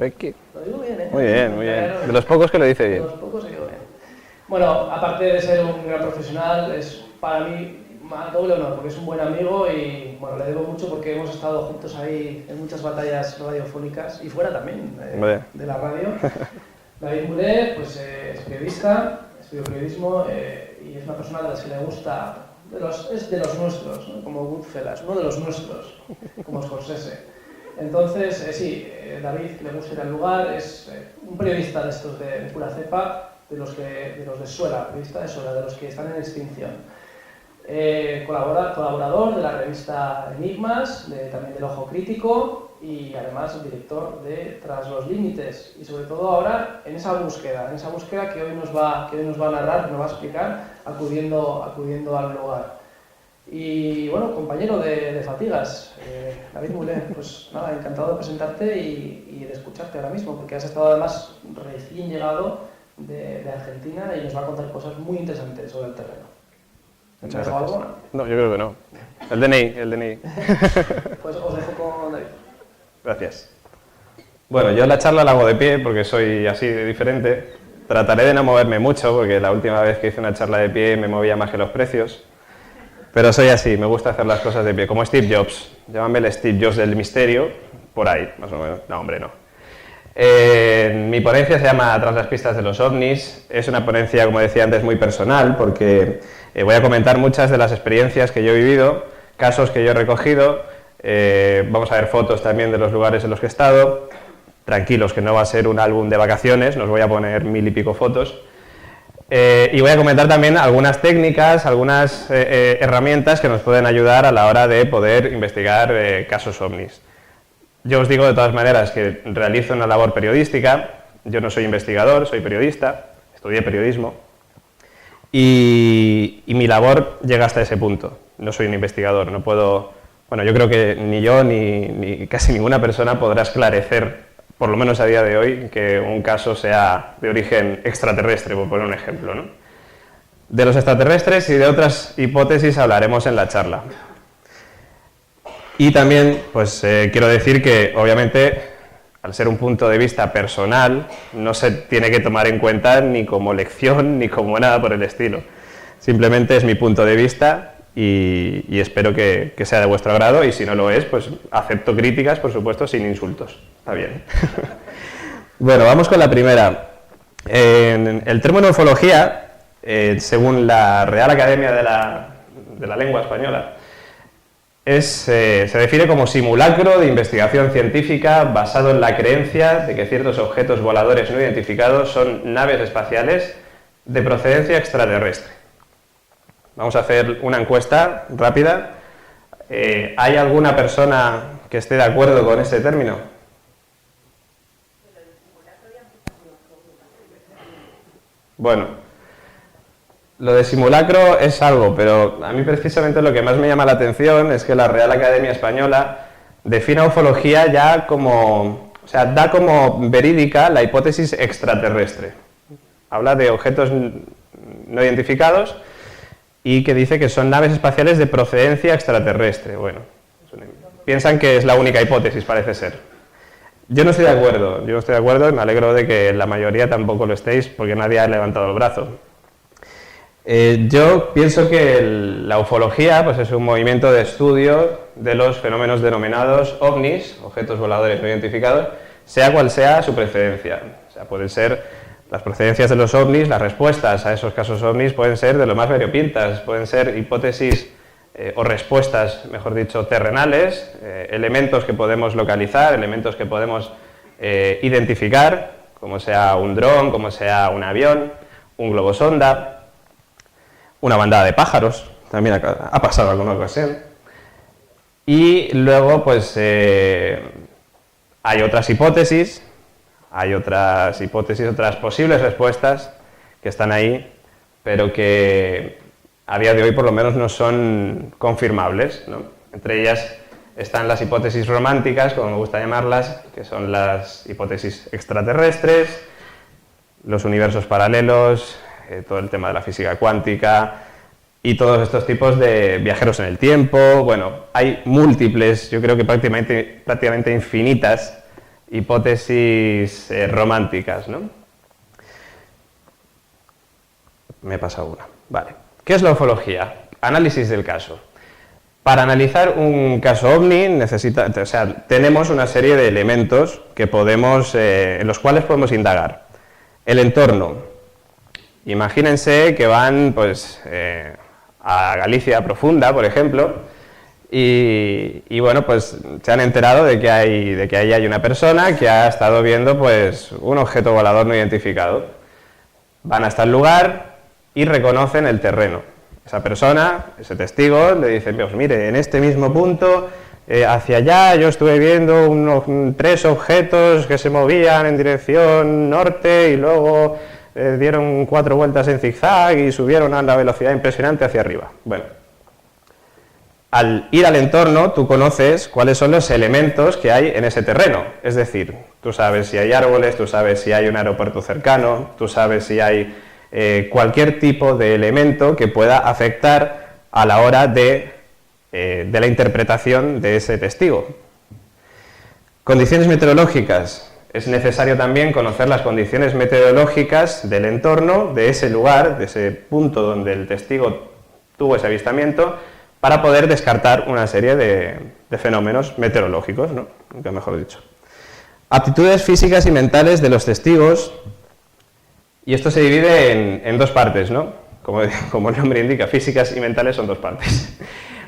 Becky. Lo digo bien, ¿eh? Muy bien, muy bien. De los pocos que lo dice bien. De los pocos digo bien. Bueno, aparte de ser un gran profesional, es para mí doble honor, porque es un buen amigo y bueno, le debo mucho porque hemos estado juntos ahí en muchas batallas radiofónicas y fuera también de la radio. David Mulé, pues es periodista, estudió periodismo y es una persona de las que le gusta, es de los nuestros, ¿no? Como Goodfellas, uno de los nuestros, como Scorsese. Entonces, sí, David le gusta ir al lugar, es un periodista de estos de pura cepa, de los de Suela, periodista de Suela, de los que están en extinción. Colaborador de la revista Enigmas, también del Ojo Crítico y además director de Tras los Límites y sobre todo ahora en esa búsqueda que hoy nos va a narrar, nos va a explicar acudiendo al lugar. Y bueno, compañero de fatigas, David Mulé, pues nada, encantado de presentarte y de escucharte ahora mismo, porque has estado además recién llegado de Argentina y nos va a contar cosas muy interesantes sobre el terreno. ¿Te dejo algo? No, yo creo que no. El DNI. Pues os dejo con David. Gracias. Bueno, yo la charla la hago de pie porque soy así de diferente. Trataré de no moverme mucho porque la última vez que hice una charla de pie me movía más que los precios. Pero soy así, me gusta hacer las cosas de pie, como Steve Jobs. Llámame el Steve Jobs del misterio, por ahí, más o menos. No, hombre, no. Mi ponencia se llama Tras las pistas de los ovnis. Es una ponencia, como decía antes, muy personal porque voy a comentar muchas de las experiencias que yo he vivido, casos que yo he recogido. Vamos a ver fotos también de los lugares en los que he estado. Tranquilos, que no va a ser un álbum de vacaciones, nos voy a poner 1000 y pico fotos. Y voy a comentar también algunas técnicas, algunas herramientas que nos pueden ayudar a la hora de poder investigar casos ovnis. Yo os digo de todas maneras que realizo una labor periodística, yo no soy investigador, soy periodista, estudié periodismo y mi labor llega hasta ese punto. No soy un investigador, no puedo, bueno, yo creo que ni yo ni casi ninguna persona podrá esclarecer, por lo menos a día de hoy, que un caso sea de origen extraterrestre, por poner un ejemplo, ¿no? De los extraterrestres y de otras hipótesis hablaremos en la charla. Y también, pues quiero decir que, obviamente, al ser un punto de vista personal, no se tiene que tomar en cuenta ni como lección ni como nada por el estilo. Simplemente es mi punto de vista y espero que sea de vuestro agrado y si no lo es, pues acepto críticas, por supuesto, sin insultos. Está bien. Bueno, vamos con la primera. El término ufología, según la Real Academia de la Lengua Española, se define como simulacro de investigación científica basado en la creencia de que ciertos objetos voladores no identificados son naves espaciales de procedencia extraterrestre. Vamos a hacer una encuesta rápida. ¿Hay alguna persona que esté de acuerdo con este término? Bueno, lo de simulacro es algo, pero a mí precisamente lo que más me llama la atención es que la Real Academia Española define a ufología ya como, o sea, da como verídica la hipótesis extraterrestre. Habla de objetos no identificados y que dice que son naves espaciales de procedencia extraterrestre. Bueno, piensan que es la única hipótesis, parece ser. Yo no estoy de acuerdo, y me alegro de que la mayoría tampoco lo estéis, porque nadie ha levantado el brazo. Yo pienso que la ufología pues es un movimiento de estudio de los fenómenos denominados ovnis, objetos voladores no identificados, sea cual sea su procedencia. O sea, pueden ser las procedencias de los ovnis, las respuestas a esos casos ovnis pueden ser de lo más variopintas, pueden ser hipótesis o respuestas, mejor dicho, terrenales, elementos que podemos localizar, elementos que podemos identificar, como sea un dron, como sea un avión, un globosonda, una bandada de pájaros, también ha pasado alguna ocasión. Y luego, pues, hay otras hipótesis, otras posibles respuestas que están ahí, pero que a día de hoy por lo menos no son confirmables, ¿no? Entre ellas están las hipótesis románticas, como me gusta llamarlas, que son las hipótesis extraterrestres, los universos paralelos, todo el tema de la física cuántica y todos estos tipos de viajeros en el tiempo. Bueno, hay múltiples, yo creo que prácticamente infinitas hipótesis románticas, ¿no? Me he pasado una. Vale. ¿Qué es la ufología? Análisis del caso. Para analizar un caso ovni tenemos una serie de elementos que en los cuales podemos indagar. El entorno. Imagínense que van pues, a Galicia profunda, por ejemplo, y bueno, pues se han enterado de que ahí hay una persona que ha estado viendo pues, un objeto volador no identificado. Van hasta el lugar y reconocen el terreno. Esa persona, ese testigo, le dice, pues mire, en este mismo punto, hacia allá, yo estuve viendo 3 objetos que se movían en dirección norte y luego dieron 4 vueltas en zigzag y subieron a una velocidad impresionante hacia arriba. Bueno, al ir al entorno, tú conoces cuáles son los elementos que hay en ese terreno. Es decir, tú sabes si hay árboles, tú sabes si hay un aeropuerto cercano, tú sabes si hay cualquier tipo de elemento que pueda afectar a la hora de la interpretación de ese testigo. Condiciones meteorológicas. Es necesario también conocer las condiciones meteorológicas del entorno, de ese lugar, de ese punto donde el testigo tuvo ese avistamiento, para poder descartar una serie de fenómenos meteorológicos, ¿no? Nunca mejor dicho. Aptitudes físicas y mentales de los testigos. Y esto se divide en 2 partes, ¿no? Como el nombre indica, físicas y mentales son 2 partes.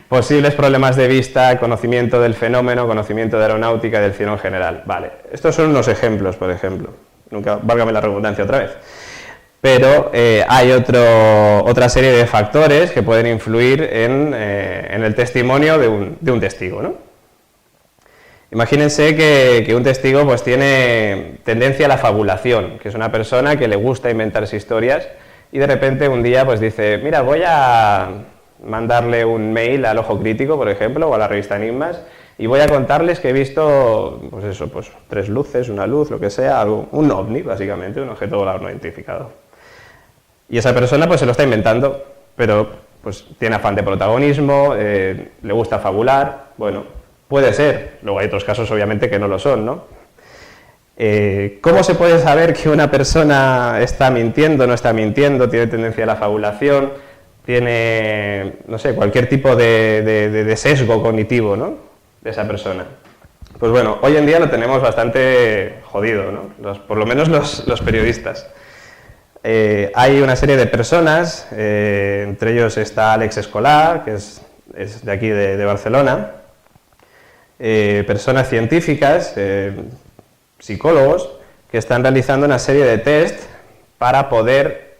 Posibles problemas de vista, conocimiento del fenómeno, conocimiento de aeronáutica y del cielo en general. Vale, estos son unos ejemplos, por ejemplo. Nunca, válgame la redundancia otra vez. Pero hay otra serie de factores que pueden influir en el testimonio de un testigo, ¿no? Imagínense que un testigo pues, tiene tendencia a la fabulación, que es una persona que le gusta inventarse historias y de repente un día pues, dice, mira, voy a mandarle un mail al Ojo Crítico, por ejemplo, o a la revista Enigmas, y voy a contarles que he visto pues eso, pues, 3 luces, una luz, lo que sea, un ovni, básicamente, un objeto volador no identificado. Y esa persona pues, se lo está inventando, pero pues, tiene afán de protagonismo, le gusta fabular, bueno. Puede ser, luego hay otros casos obviamente que no lo son, ¿no? ¿Cómo se puede saber que una persona está mintiendo, no está mintiendo, tiene tendencia a la fabulación, tiene, no sé, cualquier tipo de sesgo cognitivo, ¿no? De esa persona? Pues bueno, hoy en día lo tenemos bastante jodido, ¿no? Por lo menos los periodistas. Hay una serie de personas, entre ellos está Alex Escolar, que es de aquí de Barcelona, personas científicas, psicólogos, que están realizando una serie de test para poder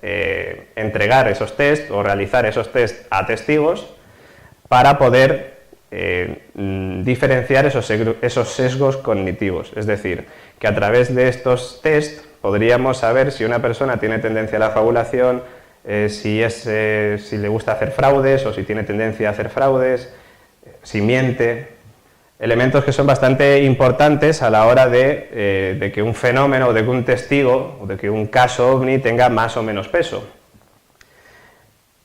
entregar esos test o realizar esos test a testigos para poder diferenciar esos sesgos cognitivos. Es decir, que a través de estos test podríamos saber si una persona tiene tendencia a la fabulación, si le gusta hacer fraudes o si tiene tendencia a hacer fraudes, si miente. Elementos que son bastante importantes a la hora de que un fenómeno, o de que un testigo, o de que un caso ovni tenga más o menos peso.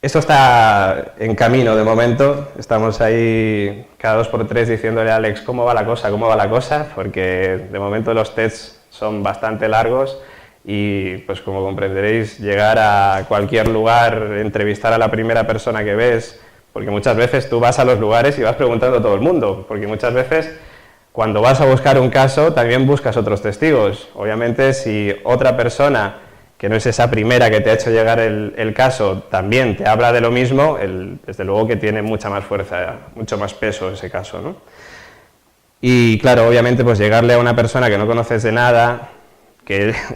Esto está en camino de momento, estamos ahí cada 2 por 3 diciéndole a Alex cómo va la cosa, porque de momento los tests son bastante largos y pues como comprenderéis, llegar a cualquier lugar, entrevistar a la primera persona que ves, porque muchas veces tú vas a los lugares y vas preguntando a todo el mundo, porque muchas veces cuando vas a buscar un caso también buscas otros testigos. Obviamente si otra persona, que no es esa primera que te ha hecho llegar el caso, también te habla de lo mismo, desde luego que tiene mucha más fuerza, mucho más peso ese caso, ¿no? Y claro, obviamente pues llegarle a una persona que no conoces de nada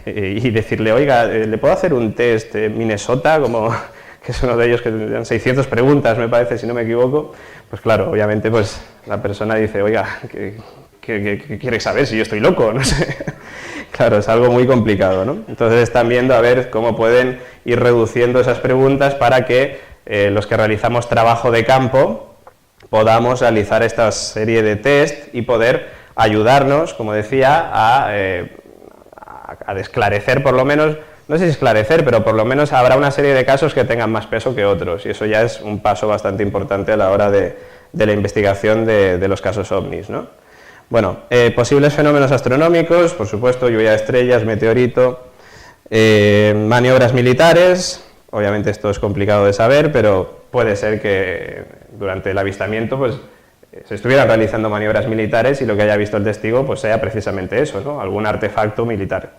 y decirle, oiga, ¿le puedo hacer un test Minnesota? Que es uno de ellos que tendrían 600 preguntas, me parece, si no me equivoco, pues claro, obviamente pues la persona dice, oiga, ¿qué quieres saber si yo estoy loco? No sé. Claro, es algo muy complicado, ¿no? Entonces están viendo a ver cómo pueden ir reduciendo esas preguntas para que los que realizamos trabajo de campo podamos realizar esta serie de test y poder ayudarnos, como decía, a esclarecer por lo menos. No sé si esclarecer, pero por lo menos habrá una serie de casos que tengan más peso que otros, y eso ya es un paso bastante importante a la hora de la investigación de los casos ovnis, ¿no? Bueno, posibles fenómenos astronómicos, por supuesto, lluvia de estrellas, meteorito, maniobras militares, obviamente esto es complicado de saber, pero puede ser que durante el avistamiento pues, se estuvieran realizando maniobras militares y lo que haya visto el testigo pues, sea precisamente eso, ¿no? Algún artefacto militar.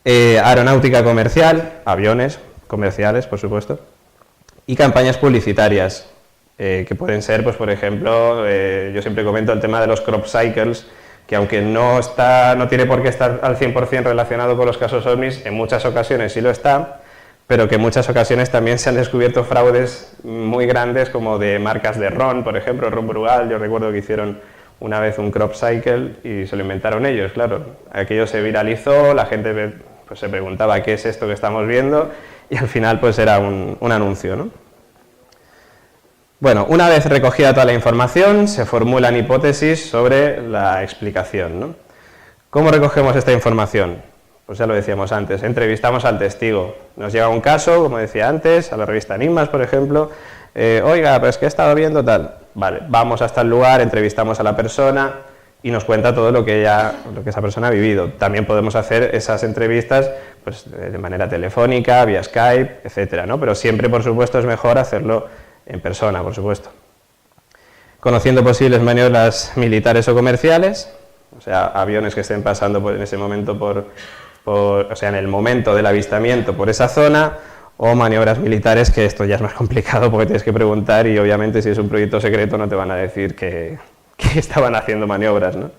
Aeronáutica comercial, aviones comerciales, por supuesto, y campañas publicitarias, que pueden ser, pues, por ejemplo, yo siempre comento el tema de los crop cycles, que aunque no tiene por qué estar al 100% relacionado con los casos ovnis, en muchas ocasiones sí lo está, pero que en muchas ocasiones también se han descubierto fraudes muy grandes, como de marcas de ron, por ejemplo, Ron Brugal. Yo recuerdo que hicieron una vez un crop cycle y se lo inventaron ellos, claro. Aquello se viralizó, la gente pues, se preguntaba qué es esto que estamos viendo y al final pues era un anuncio, ¿no? Bueno, una vez recogida toda la información, se formulan hipótesis sobre la explicación, ¿no? ¿Cómo recogemos esta información? Pues ya lo decíamos antes, entrevistamos al testigo. Nos llega un caso, como decía antes, a la revista Enigmas, por ejemplo. Oiga, pues que he estado viendo tal. Vale, vamos hasta el lugar, entrevistamos a la persona y nos cuenta todo lo que esa persona ha vivido. También podemos hacer esas entrevistas pues, de manera telefónica, vía Skype, etcétera, ¿no? Pero siempre, por supuesto, es mejor hacerlo en persona, por supuesto. Conociendo posibles maniobras militares o comerciales, o sea, aviones que estén pasando en ese momento o sea, en el momento del avistamiento por esa zona, o maniobras militares, que esto ya es más complicado porque tienes que preguntar y obviamente si es un proyecto secreto no te van a decir que estaban haciendo maniobras, ¿no?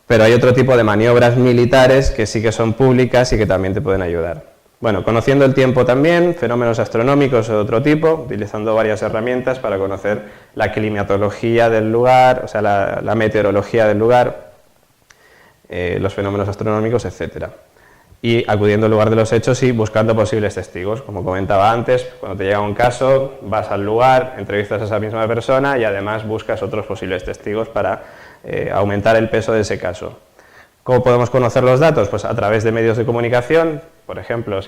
Pero hay otro tipo de maniobras militares que sí que son públicas y que también te pueden ayudar. Bueno, conociendo el tiempo también, fenómenos astronómicos de otro tipo, utilizando varias herramientas para conocer la climatología del lugar, o sea, la meteorología del lugar, los fenómenos astronómicos, etcétera. Y acudiendo al lugar de los hechos y buscando posibles testigos. Como comentaba antes, cuando te llega un caso, vas al lugar, entrevistas a esa misma persona y además buscas otros posibles testigos para aumentar el peso de ese caso. ¿Cómo podemos conocer los datos? Pues a través de medios de comunicación, por ejemplo,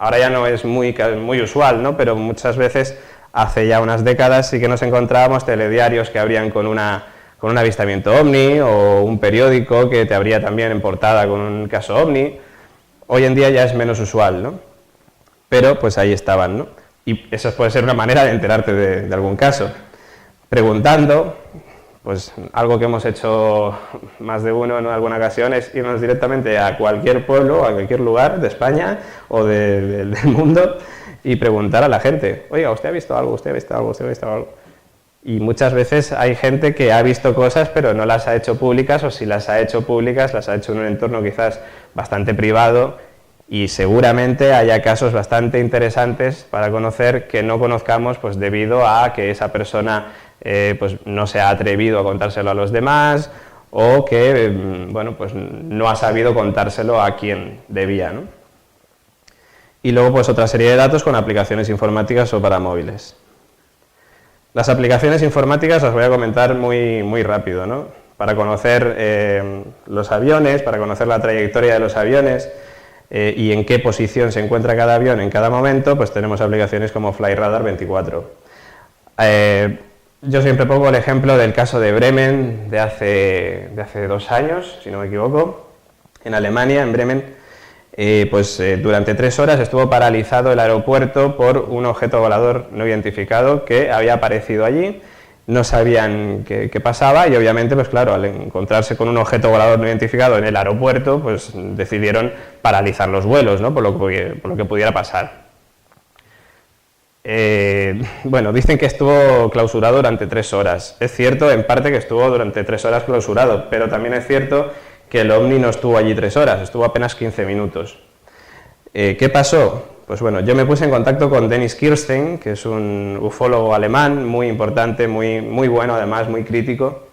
ahora ya no es muy usual, ¿no? Pero muchas veces, hace ya unas décadas, sí que nos encontrábamos telediarios que abrían con un avistamiento ovni, o un periódico que te abría también en portada con un caso ovni. Hoy en día ya es menos usual, ¿no? Pero pues ahí estaban, ¿no? Y esa puede ser una manera de enterarte de algún caso. Preguntando, pues algo que hemos hecho más de uno en alguna ocasión es irnos directamente a cualquier pueblo, a cualquier lugar de España o del mundo y preguntar a la gente, oiga, ¿usted ha visto algo? ¿Usted ha visto algo? ¿Usted ha visto algo? Y muchas veces hay gente que ha visto cosas pero no las ha hecho públicas, o si las ha hecho públicas las ha hecho en un entorno quizás bastante privado, y seguramente haya casos bastante interesantes para conocer que no conozcamos pues debido a que esa persona pues no se ha atrevido a contárselo a los demás, o que bueno, pues no ha sabido contárselo a quien debía, ¿no? Y luego pues otra serie de datos con aplicaciones informáticas o para móviles. Las aplicaciones informáticas las voy a comentar muy rápido, ¿no? Para conocer los aviones, para conocer la trayectoria de los aviones y en qué posición se encuentra cada avión en cada momento, pues tenemos aplicaciones como Flightradar 24. Yo siempre pongo el ejemplo del caso de Bremen de hace 2 años, si no me equivoco, en Alemania, en Bremen. Durante 3 horas estuvo paralizado el aeropuerto por un objeto volador no identificado que había aparecido allí. No sabían qué pasaba y obviamente, pues claro, al encontrarse con un objeto volador no identificado en el aeropuerto, pues decidieron paralizar los vuelos, ¿no? por lo que pudiera pasar. Bueno, dicen que estuvo clausurado durante 3 horas. Es cierto, en parte, que estuvo durante 3 horas clausurado, pero también es cierto que el OVNI no estuvo allí 3 horas, estuvo apenas 15 minutos. ¿Qué pasó? Pues bueno, yo me puse en contacto con Dennis Kirstein, que es un ufólogo alemán muy importante, muy bueno además, muy crítico,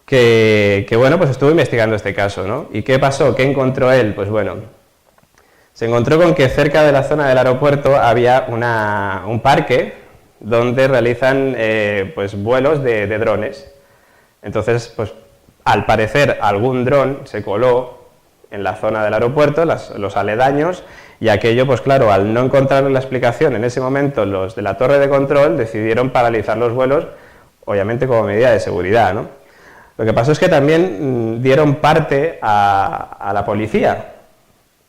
que bueno, pues estuvo investigando este caso, ¿no? ¿Y qué pasó? ¿Qué encontró él? Pues bueno, se encontró con que cerca de la zona del aeropuerto había un parque donde realizan pues vuelos de drones. Entonces, pues al parecer algún dron se coló en la zona del aeropuerto, los aledaños, y aquello, pues claro, al no encontrar la explicación en ese momento, los de la torre de control decidieron paralizar los vuelos, obviamente como medida de seguridad, ¿no? Lo que pasó es que también dieron parte a la policía.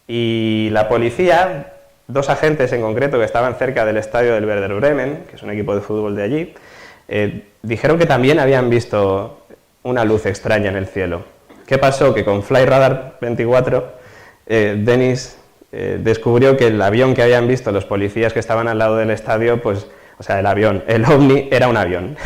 Y la policía, 2 agentes en concreto que estaban cerca del estadio del Werder Bremen, que es un equipo de fútbol de allí, dijeron que también habían visto una luz extraña en el cielo. ¿Qué pasó? Que con FlyRadar 24, Dennis descubrió que el avión que habían visto los policías que estaban al lado del estadio, pues, o sea, el ovni era un avión.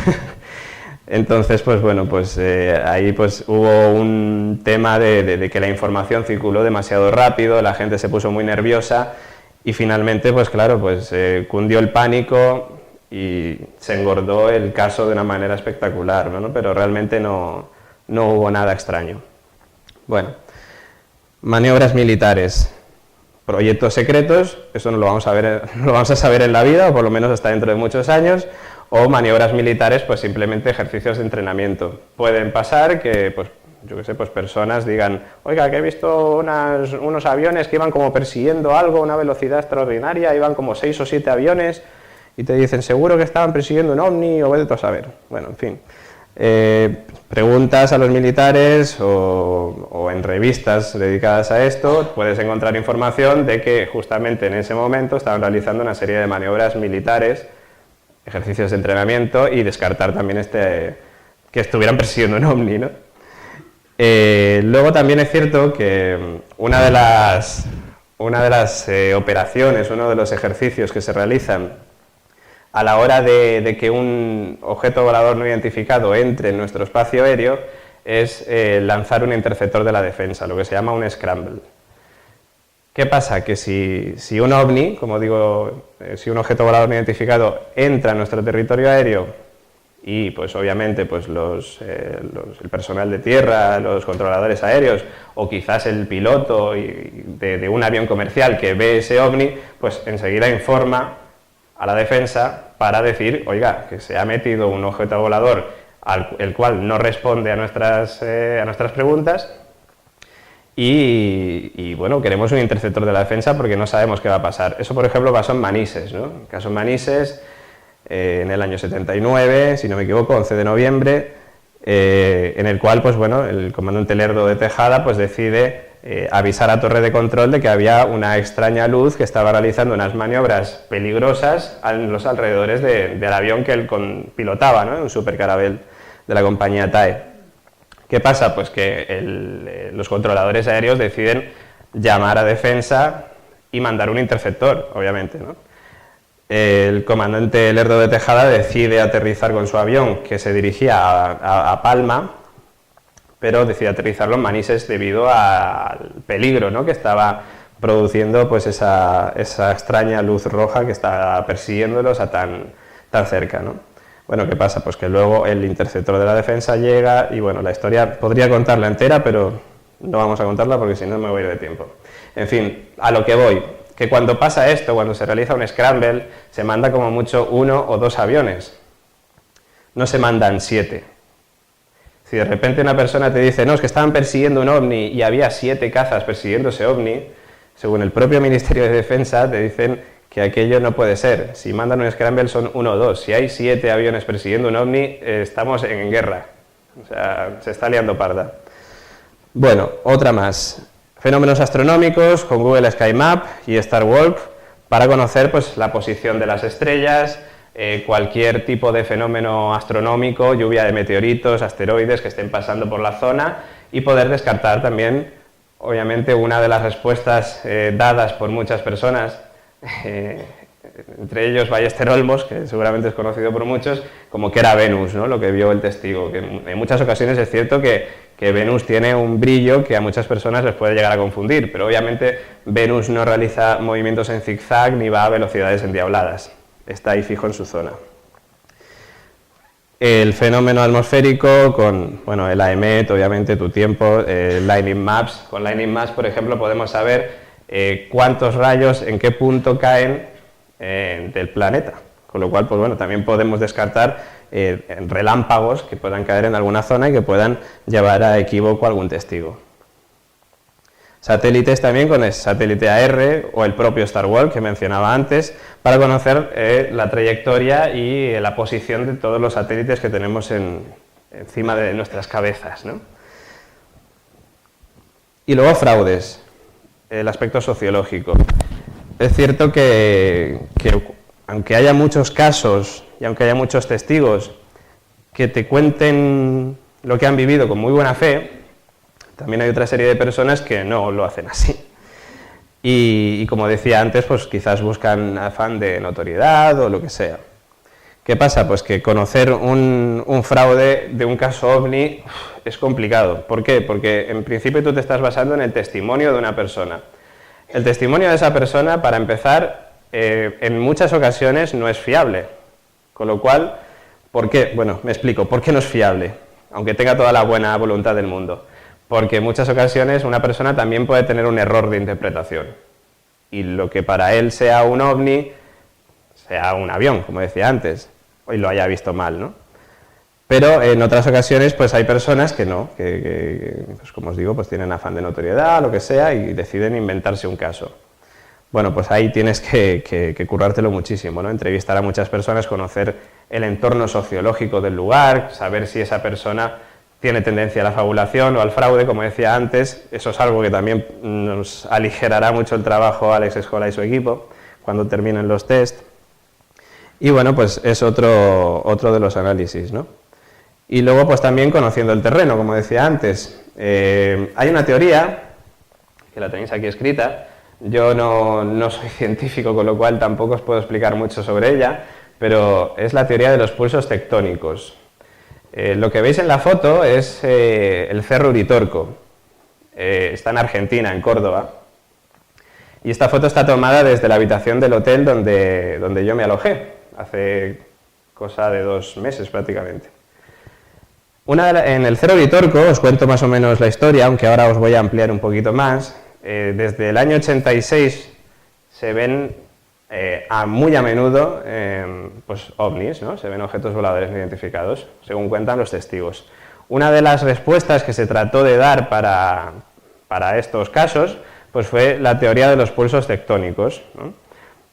Entonces, pues bueno, pues ahí pues hubo un tema de que la información circuló demasiado rápido, la gente se puso muy nerviosa y finalmente, pues claro, pues cundió el pánico y se engordó el caso de una manera espectacular, ¿no? Pero realmente no hubo nada extraño. Bueno, maniobras militares, proyectos secretos, eso no lo vamos a saber en la vida, o por lo menos hasta dentro de muchos años, o maniobras militares, pues simplemente ejercicios de entrenamiento. Pueden pasar que, pues, yo qué sé, pues personas digan, oiga, que he visto unos aviones que iban como persiguiendo algo a una velocidad extraordinaria, iban como 6 o 7 aviones, y te dicen, seguro que estaban persiguiendo un ovni, o vete a saber. Bueno, en fin. Preguntas a los militares o en revistas dedicadas a esto, puedes encontrar información de que justamente en ese momento estaban realizando una serie de maniobras militares, ejercicios de entrenamiento y descartar también que estuvieran persiguiendo un ovni, ¿no? Luego también es cierto que una de las operaciones, uno de los ejercicios que se realizan a la hora de que un objeto volador no identificado entre en nuestro espacio aéreo es lanzar un interceptor de la defensa, lo que se llama un scramble. ¿Qué pasa? Que si un ovni, como digo, si un objeto volador no identificado entra en nuestro territorio aéreo y pues obviamente pues el personal de tierra, los controladores aéreos o quizás el piloto de un avión comercial que ve ese ovni, pues enseguida informa a la defensa para decir, oiga, que se ha metido un objeto volador el cual no responde a nuestras preguntas y bueno, queremos un interceptor de la defensa porque no sabemos qué va a pasar. Eso, por ejemplo, pasó en Manises, ¿no? El caso en Manises, en el año 79, si no me equivoco, 11 de noviembre, en el cual, pues bueno, el comandante Lerdo de Tejada pues decide avisar a Torre de Control de que había una extraña luz que estaba realizando unas maniobras peligrosas en los alrededores del avión que él pilotaba, ¿no? Un supercarabel de la compañía TAE. ¿Qué pasa? Pues que los controladores aéreos deciden llamar a defensa y mandar un interceptor, obviamente, ¿no? El comandante Lerdo de Tejada decide aterrizar con su avión, que se dirigía a Palma, pero decide aterrizarlo en Manises debido al peligro, ¿no? Que estaba produciendo pues esa extraña luz roja que está persiguiéndolos a tan cerca, ¿no? Bueno, ¿qué pasa? Pues que luego el interceptor de la defensa llega y bueno, la historia podría contarla entera, pero no vamos a contarla porque si no me voy a ir de tiempo. En fin, a lo que voy, que cuando pasa esto, cuando se realiza un scramble, se manda como mucho 1 o 2 aviones, no se mandan 7. Si de repente una persona te dice, no, es que estaban persiguiendo un ovni y había 7 cazas persiguiendo ese ovni, según el propio Ministerio de Defensa te dicen que aquello no puede ser. Si mandan un scramble son 1 o 2. Si hay 7 aviones persiguiendo un ovni, estamos en guerra. O sea, se está liando parda. Bueno, otra más. Fenómenos astronómicos con Google Sky Map y Star Walk para conocer pues, la posición de las estrellas, cualquier tipo de fenómeno astronómico, lluvia de meteoritos, asteroides que estén pasando por la zona y poder descartar también, obviamente, una de las respuestas dadas por muchas personas, entre ellos Ballester Olmos, que seguramente es conocido por muchos, como que era Venus, ¿no? Lo que vio el testigo, que en muchas ocasiones es cierto que Venus tiene un brillo que a muchas personas les puede llegar a confundir, pero obviamente Venus no realiza movimientos en zigzag ni va a velocidades endiabladas, está ahí fijo en su zona. El fenómeno atmosférico con bueno, el AEMET, obviamente tu tiempo, Lightning Maps. Con Lightning Maps, por ejemplo, podemos saber cuántos rayos en qué punto caen del planeta, con lo cual pues bueno, también podemos descartar relámpagos que puedan caer en alguna zona y que puedan llevar a equívoco a algún testigo. Satélites también con el satélite AR o el propio Star Walk que mencionaba antes para conocer la trayectoria y la posición de todos los satélites que tenemos en encima de nuestras cabezas, ¿no? Y luego fraudes, el aspecto sociológico. Es cierto que aunque haya muchos casos y aunque haya muchos testigos que te cuenten lo que han vivido con muy buena fe, también hay otra serie de personas que no lo hacen así. Y como decía antes, pues quizás buscan afán de notoriedad o lo que sea. ¿Qué pasa? Pues que conocer un fraude de un caso OVNI es complicado. ¿Por qué? Porque en principio tú te estás basando en el testimonio de una persona. El testimonio de esa persona, para empezar, en muchas ocasiones no es fiable. Con lo cual, ¿por qué? Bueno, me explico. ¿Por qué no es fiable? Aunque tenga toda la buena voluntad del mundo. Porque en muchas ocasiones una persona también puede tener un error de interpretación. Y lo que para él sea un OVNI, sea un avión, como decía antes, y lo haya visto mal, ¿no? Pero en otras ocasiones pues hay personas que no, que pues como os digo, pues tienen afán de notoriedad, lo que sea, y deciden inventarse un caso. Bueno, pues ahí tienes que currártelo muchísimo, ¿no? Entrevistar a muchas personas, conocer el entorno sociológico del lugar, saber si esa persona tiene tendencia a la fabulación o al fraude, como decía antes. Eso es algo que también nos aligerará mucho el trabajo a Alex Escola y su equipo cuando terminen los test. Y bueno, pues es otro de los análisis, ¿no? Y luego pues también conociendo el terreno, como decía antes. Hay una teoría, que la tenéis aquí escrita. Yo no soy científico, con lo cual tampoco os puedo explicar mucho sobre ella, pero es la teoría de los pulsos tectónicos. Lo que veis en la foto es el Cerro Uritorco. Está en Argentina, en Córdoba. Y esta foto está tomada desde la habitación del hotel donde yo me alojé, hace cosa de 2 meses prácticamente. En el Cerro Uritorco, os cuento más o menos la historia, aunque ahora os voy a ampliar un poquito más. Desde el año 86 se ven muy a menudo pues ovnis, ¿no? Se ven objetos voladores no identificados, según cuentan los testigos. Una de las respuestas que se trató de dar para estos casos pues fue la teoría de los pulsos tectónicos, ¿no?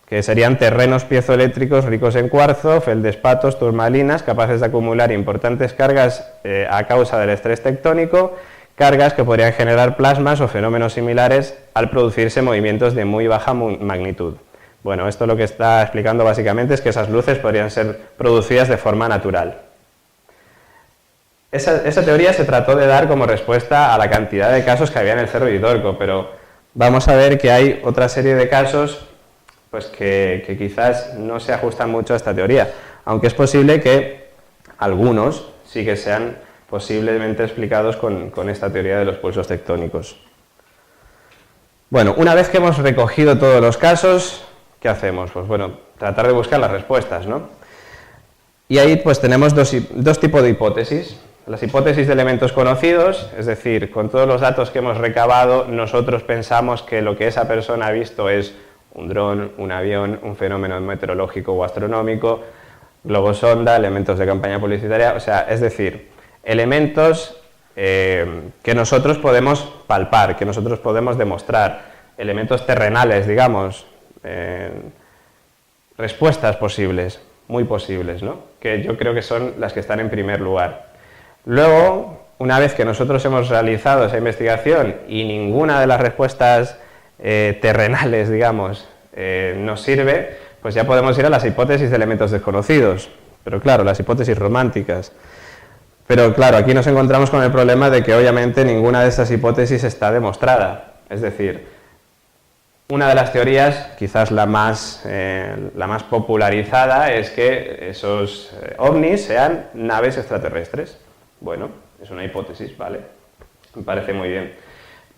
Que serían terrenos piezoeléctricos ricos en cuarzo, feldespatos, turmalinas, capaces de acumular importantes cargas a causa del estrés tectónico, cargas que podrían generar plasmas o fenómenos similares al producirse movimientos de muy baja magnitud. Bueno, esto lo que está explicando básicamente es que esas luces podrían ser producidas de forma natural. Esa teoría se trató de dar como respuesta a la cantidad de casos que había en el Cerro Uritorco, pero vamos a ver que hay otra serie de casos pues que quizás no se ajustan mucho a esta teoría, aunque es posible que algunos sí que sean posiblemente explicados con esta teoría de los pulsos tectónicos. Bueno, una vez que hemos recogido todos los casos, ¿qué hacemos? Pues bueno, tratar de buscar las respuestas, ¿no? Y ahí pues tenemos dos tipos de hipótesis. Las hipótesis de elementos conocidos, es decir, con todos los datos que hemos recabado, nosotros pensamos que lo que esa persona ha visto es un dron, un avión, un fenómeno meteorológico o astronómico, globosonda, elementos de campaña publicitaria, o sea, es decir, elementos que nosotros podemos palpar, que nosotros podemos demostrar, elementos terrenales, digamos, respuestas posibles, muy posibles, ¿no? Que yo creo que son las que están en primer lugar. Luego, una vez que nosotros hemos realizado esa investigación y ninguna de las respuestas terrenales, digamos, nos sirve, pues ya podemos ir a las hipótesis de elementos desconocidos, pero claro, las hipótesis románticas. Pero claro, aquí nos encontramos con el problema de que obviamente ninguna de estas hipótesis está demostrada. Es decir, una de las teorías, quizás la más popularizada, es que esos ovnis sean naves extraterrestres. Bueno, es una hipótesis, ¿vale? Me parece muy bien.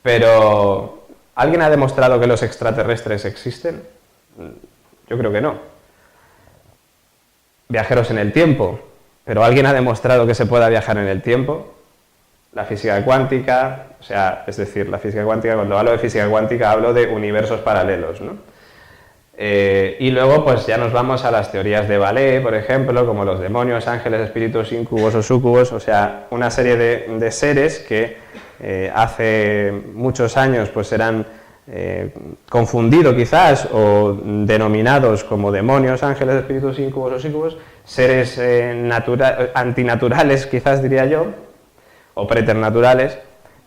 Pero ¿alguien ha demostrado que los extraterrestres existen? Yo creo que no. Viajeros en el tiempo. ¿Pero alguien ha demostrado que se pueda viajar en el tiempo? La física cuántica, o sea, es decir, la física cuántica, cuando hablo de física cuántica hablo de universos paralelos, ¿no? Y luego pues ya nos vamos a las teorías de Vallée, por ejemplo, como los demonios, ángeles, espíritus, incubos o súcubos, o sea, una serie de seres que hace muchos años pues eran confundidos quizás o denominados como demonios, ángeles, espíritus, incubos o súcubos, seres antinaturales, quizás diría yo, o preternaturales,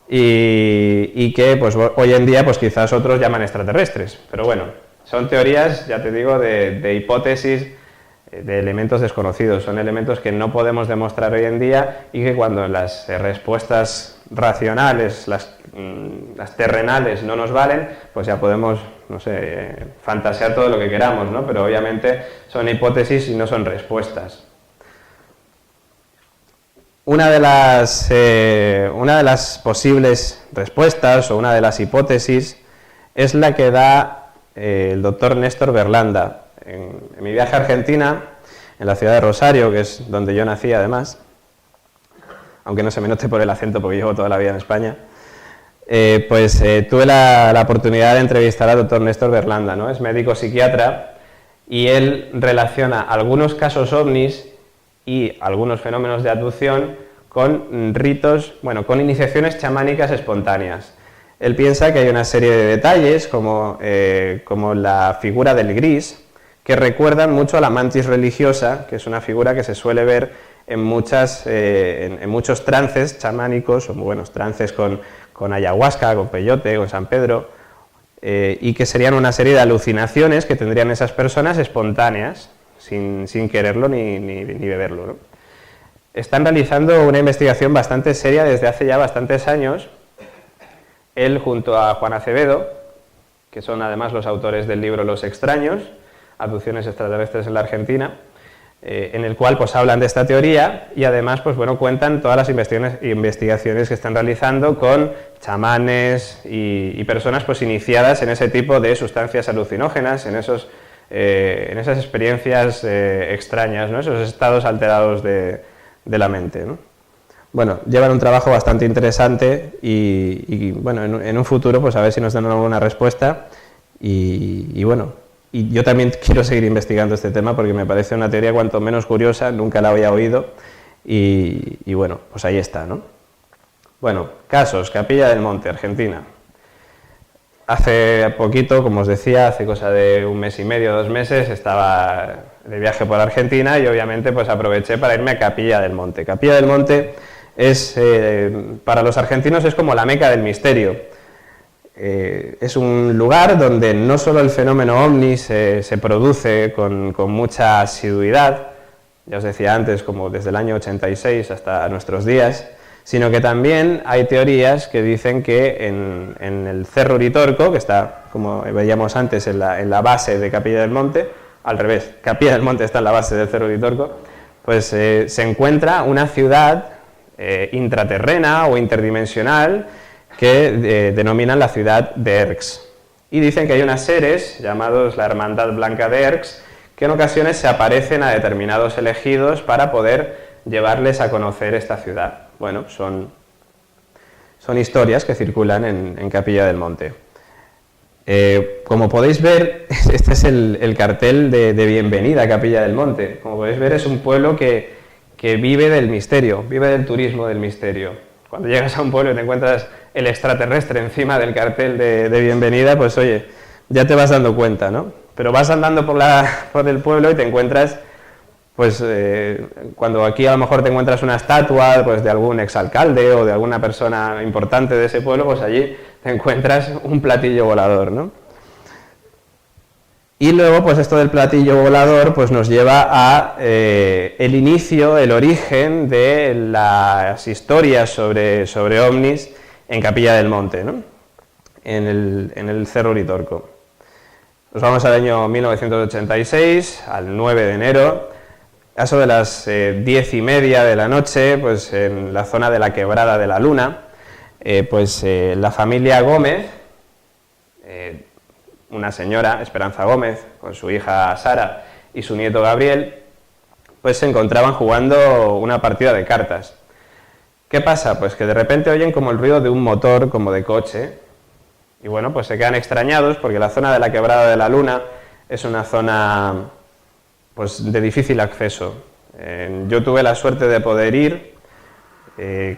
y que pues, hoy en día pues, quizás otros llaman extraterrestres. Pero bueno, son teorías, ya te digo, de hipótesis, de elementos desconocidos. Son elementos que no podemos demostrar hoy en día y que cuando las respuestas racionales, las terrenales no nos valen, pues ya podemos, no sé, fantasear todo lo que queramos, ¿no? Pero obviamente son hipótesis y no son respuestas. Una de las posibles respuestas o una de las hipótesis es la que da el doctor Néstor Berlanda. En mi viaje a Argentina, en la ciudad de Rosario, que es donde yo nací además, aunque no se me note por el acento porque llevo toda la vida en España, tuve la oportunidad de entrevistar al doctor Néstor Berlanda, ¿no? Es médico psiquiatra y él relaciona algunos casos ovnis y algunos fenómenos de abducción con ritos, bueno, con iniciaciones chamánicas espontáneas. Él piensa que hay una serie de detalles, como la figura del gris, que recuerdan mucho a la mantis religiosa, que es una figura que se suele ver en muchos trances chamánicos, o buenos trances con ayahuasca, con peyote, con San Pedro, y que serían una serie de alucinaciones que tendrían esas personas espontáneas, sin quererlo ni beberlo, ¿no? Están realizando una investigación bastante seria desde hace ya bastantes años, él junto a Juan Acevedo, que son además los autores del libro Los extraños, abducciones extraterrestres en la Argentina, en el cual pues hablan de esta teoría y además pues bueno cuentan todas las investigaciones que están realizando con chamanes y personas pues iniciadas en ese tipo de sustancias alucinógenas, en esas experiencias extrañas, ¿no? Esos estados alterados de la mente, ¿no? Bueno, llevan un trabajo bastante interesante y bueno, en un futuro pues a ver si nos dan alguna respuesta y bueno, y yo también quiero seguir investigando este tema porque me parece una teoría cuanto menos curiosa, nunca la había oído y bueno, pues ahí está, ¿no? Bueno, casos, Capilla del Monte, Argentina. Hace poquito, como os decía, hace cosa de un mes y medio, 2 meses, estaba de viaje por Argentina y obviamente pues aproveché para irme a Capilla del Monte. Capilla del Monte es, para los argentinos es como la Meca del misterio. Es un lugar donde no solo el fenómeno ovni se produce con mucha asiduidad, ya os decía antes, como desde el año 86 hasta nuestros días, sino que también hay teorías que dicen que en el Cerro Uritorco, que está, como veíamos antes, en la base de Capilla del Monte, al revés, Capilla del Monte está en la base del Cerro Uritorco, pues se encuentra una ciudad intraterrena o interdimensional que denominan la ciudad de Erx. Y dicen que hay unos seres llamados la Hermandad Blanca de Erx que en ocasiones se aparecen a determinados elegidos para poder llevarles a conocer esta ciudad. Bueno, son historias que circulan en Capilla del Monte. Como podéis ver, este es el cartel de bienvenida a Capilla del Monte. Como podéis ver, es un pueblo que vive del misterio, vive del turismo del misterio. Cuando llegas a un pueblo y te encuentras el extraterrestre encima del cartel de bienvenida, pues oye, ya te vas dando cuenta, ¿no? Pero vas andando por el pueblo y te encuentras, pues cuando aquí a lo mejor te encuentras una estatua pues, de algún exalcalde o de alguna persona importante de ese pueblo, pues allí te encuentras un platillo volador, ¿no? Y luego, pues esto del platillo volador pues nos lleva a el inicio, el origen de las historias sobre ovnis en Capilla del Monte, ¿no? En el Cerro Uritorco. Nos vamos al año 1986, al 9 de enero, a eso de las 10:30 de la noche, pues en la zona de la Quebrada de la Luna, la familia Gómez, una señora, Esperanza Gómez, con su hija Sara y su nieto Gabriel, pues se encontraban jugando una partida de cartas. ¿Qué pasa? Pues que de repente oyen como el ruido de un motor, como de coche, y bueno, pues se quedan extrañados porque la zona de la Quebrada de la Luna es una zona pues de difícil acceso. Yo tuve la suerte de poder ir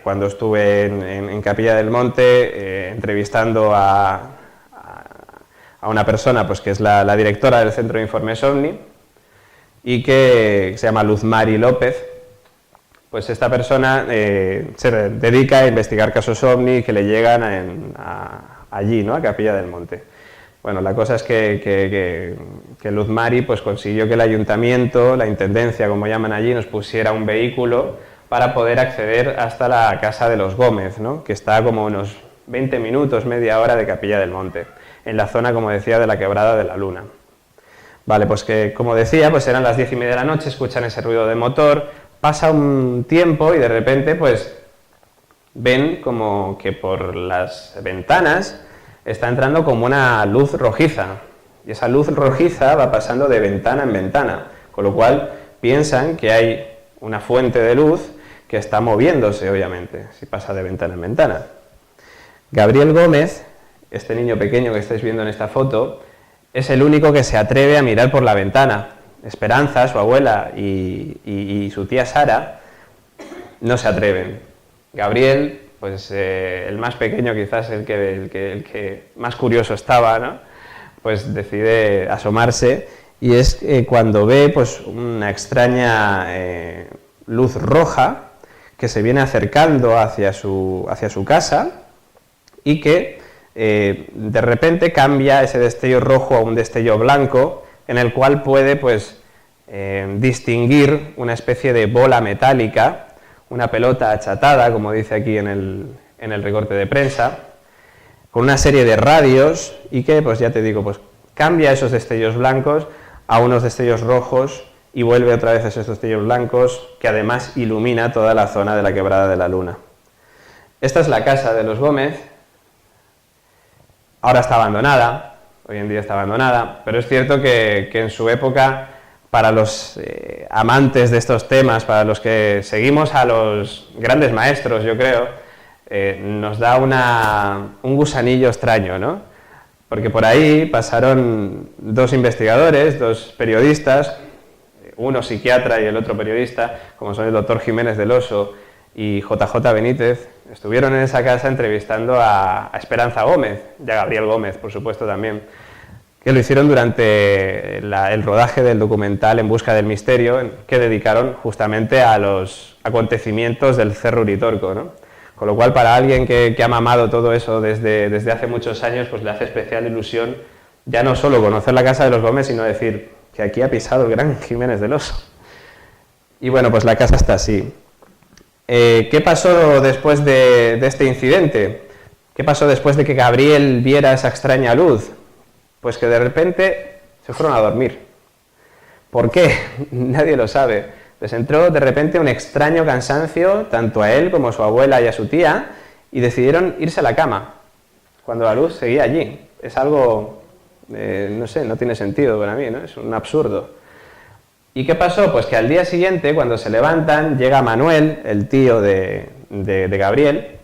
cuando estuve en Capilla del Monte entrevistando a una persona pues que es la directora del Centro de Informes OVNI y que se llama Luz Mari López. Pues esta persona se dedica a investigar casos OVNI que le llegan allí, ¿no?, a Capilla del Monte. Bueno, la cosa es que Luz Mari pues consiguió que el ayuntamiento, la intendencia, como llaman allí, nos pusiera un vehículo para poder acceder hasta la casa de los Gómez, ¿no?, que está como unos 20 minutos, media hora de Capilla del Monte, en la zona, como decía, de la Quebrada de la Luna. Vale, pues que, como decía, pues eran las 10:30 de la noche, escuchan ese ruido de motor, pasa un tiempo y de repente pues ven como que por las ventanas está entrando como una luz rojiza, y esa luz rojiza va pasando de ventana en ventana, con lo cual piensan que hay una fuente de luz que está moviéndose, obviamente, si pasa de ventana en ventana. Gabriel Gómez, este niño pequeño que estáis viendo en esta foto, es el único que se atreve a mirar por la ventana. Esperanza, su abuela, y su tía Sara no se atreven. Gabriel, pues el más pequeño quizás, el que más curioso estaba, ¿no?, pues decide asomarse, y es cuando ve pues una extraña luz roja que se viene acercando hacia su casa, y que de repente cambia ese destello rojo a un destello blanco, en el cual puede pues distinguir una especie de bola metálica, una pelota achatada, como dice aquí en el recorte de prensa, con una serie de radios, y que, pues ya te digo, pues cambia esos destellos blancos a unos destellos rojos y vuelve otra vez a esos destellos blancos, que además ilumina toda la zona de la Quebrada de la Luna. Esta es la casa de los Gómez. Ahora está abandonada, hoy en día está abandonada, pero es cierto que en su época, para los amantes de estos temas, para los que seguimos a los grandes maestros, yo creo, nos da un gusanillo extraño, ¿no? Porque por ahí pasaron dos investigadores, dos periodistas, uno psiquiatra y el otro periodista, como son el doctor Jiménez del Oso y JJ Benítez. Estuvieron en esa casa entrevistando a Esperanza Gómez y a Gabriel Gómez, por supuesto, también, que lo hicieron durante el rodaje del documental En busca del misterio, que dedicaron justamente a los acontecimientos del Cerro Uritorco, ¿no? Con lo cual, para alguien que ha mamado todo eso desde hace muchos años, pues le hace especial ilusión ya no solo conocer la casa de los Gómez, sino decir que aquí ha pisado el gran Jiménez del Oso. Y bueno, pues la casa está así. ¿Qué pasó después de este incidente? ¿Qué pasó después de que Gabriel viera esa extraña luz? Pues que de repente se fueron a dormir. ¿Por qué? Nadie lo sabe. Les entró de repente un extraño cansancio, tanto a él como a su abuela y a su tía, y decidieron irse a la cama, cuando la luz seguía allí. Es algo, no sé, no tiene sentido para mí, ¿no? Es un absurdo. ¿Y qué pasó? Pues que al día siguiente, cuando se levantan, llega Manuel, el tío de Gabriel,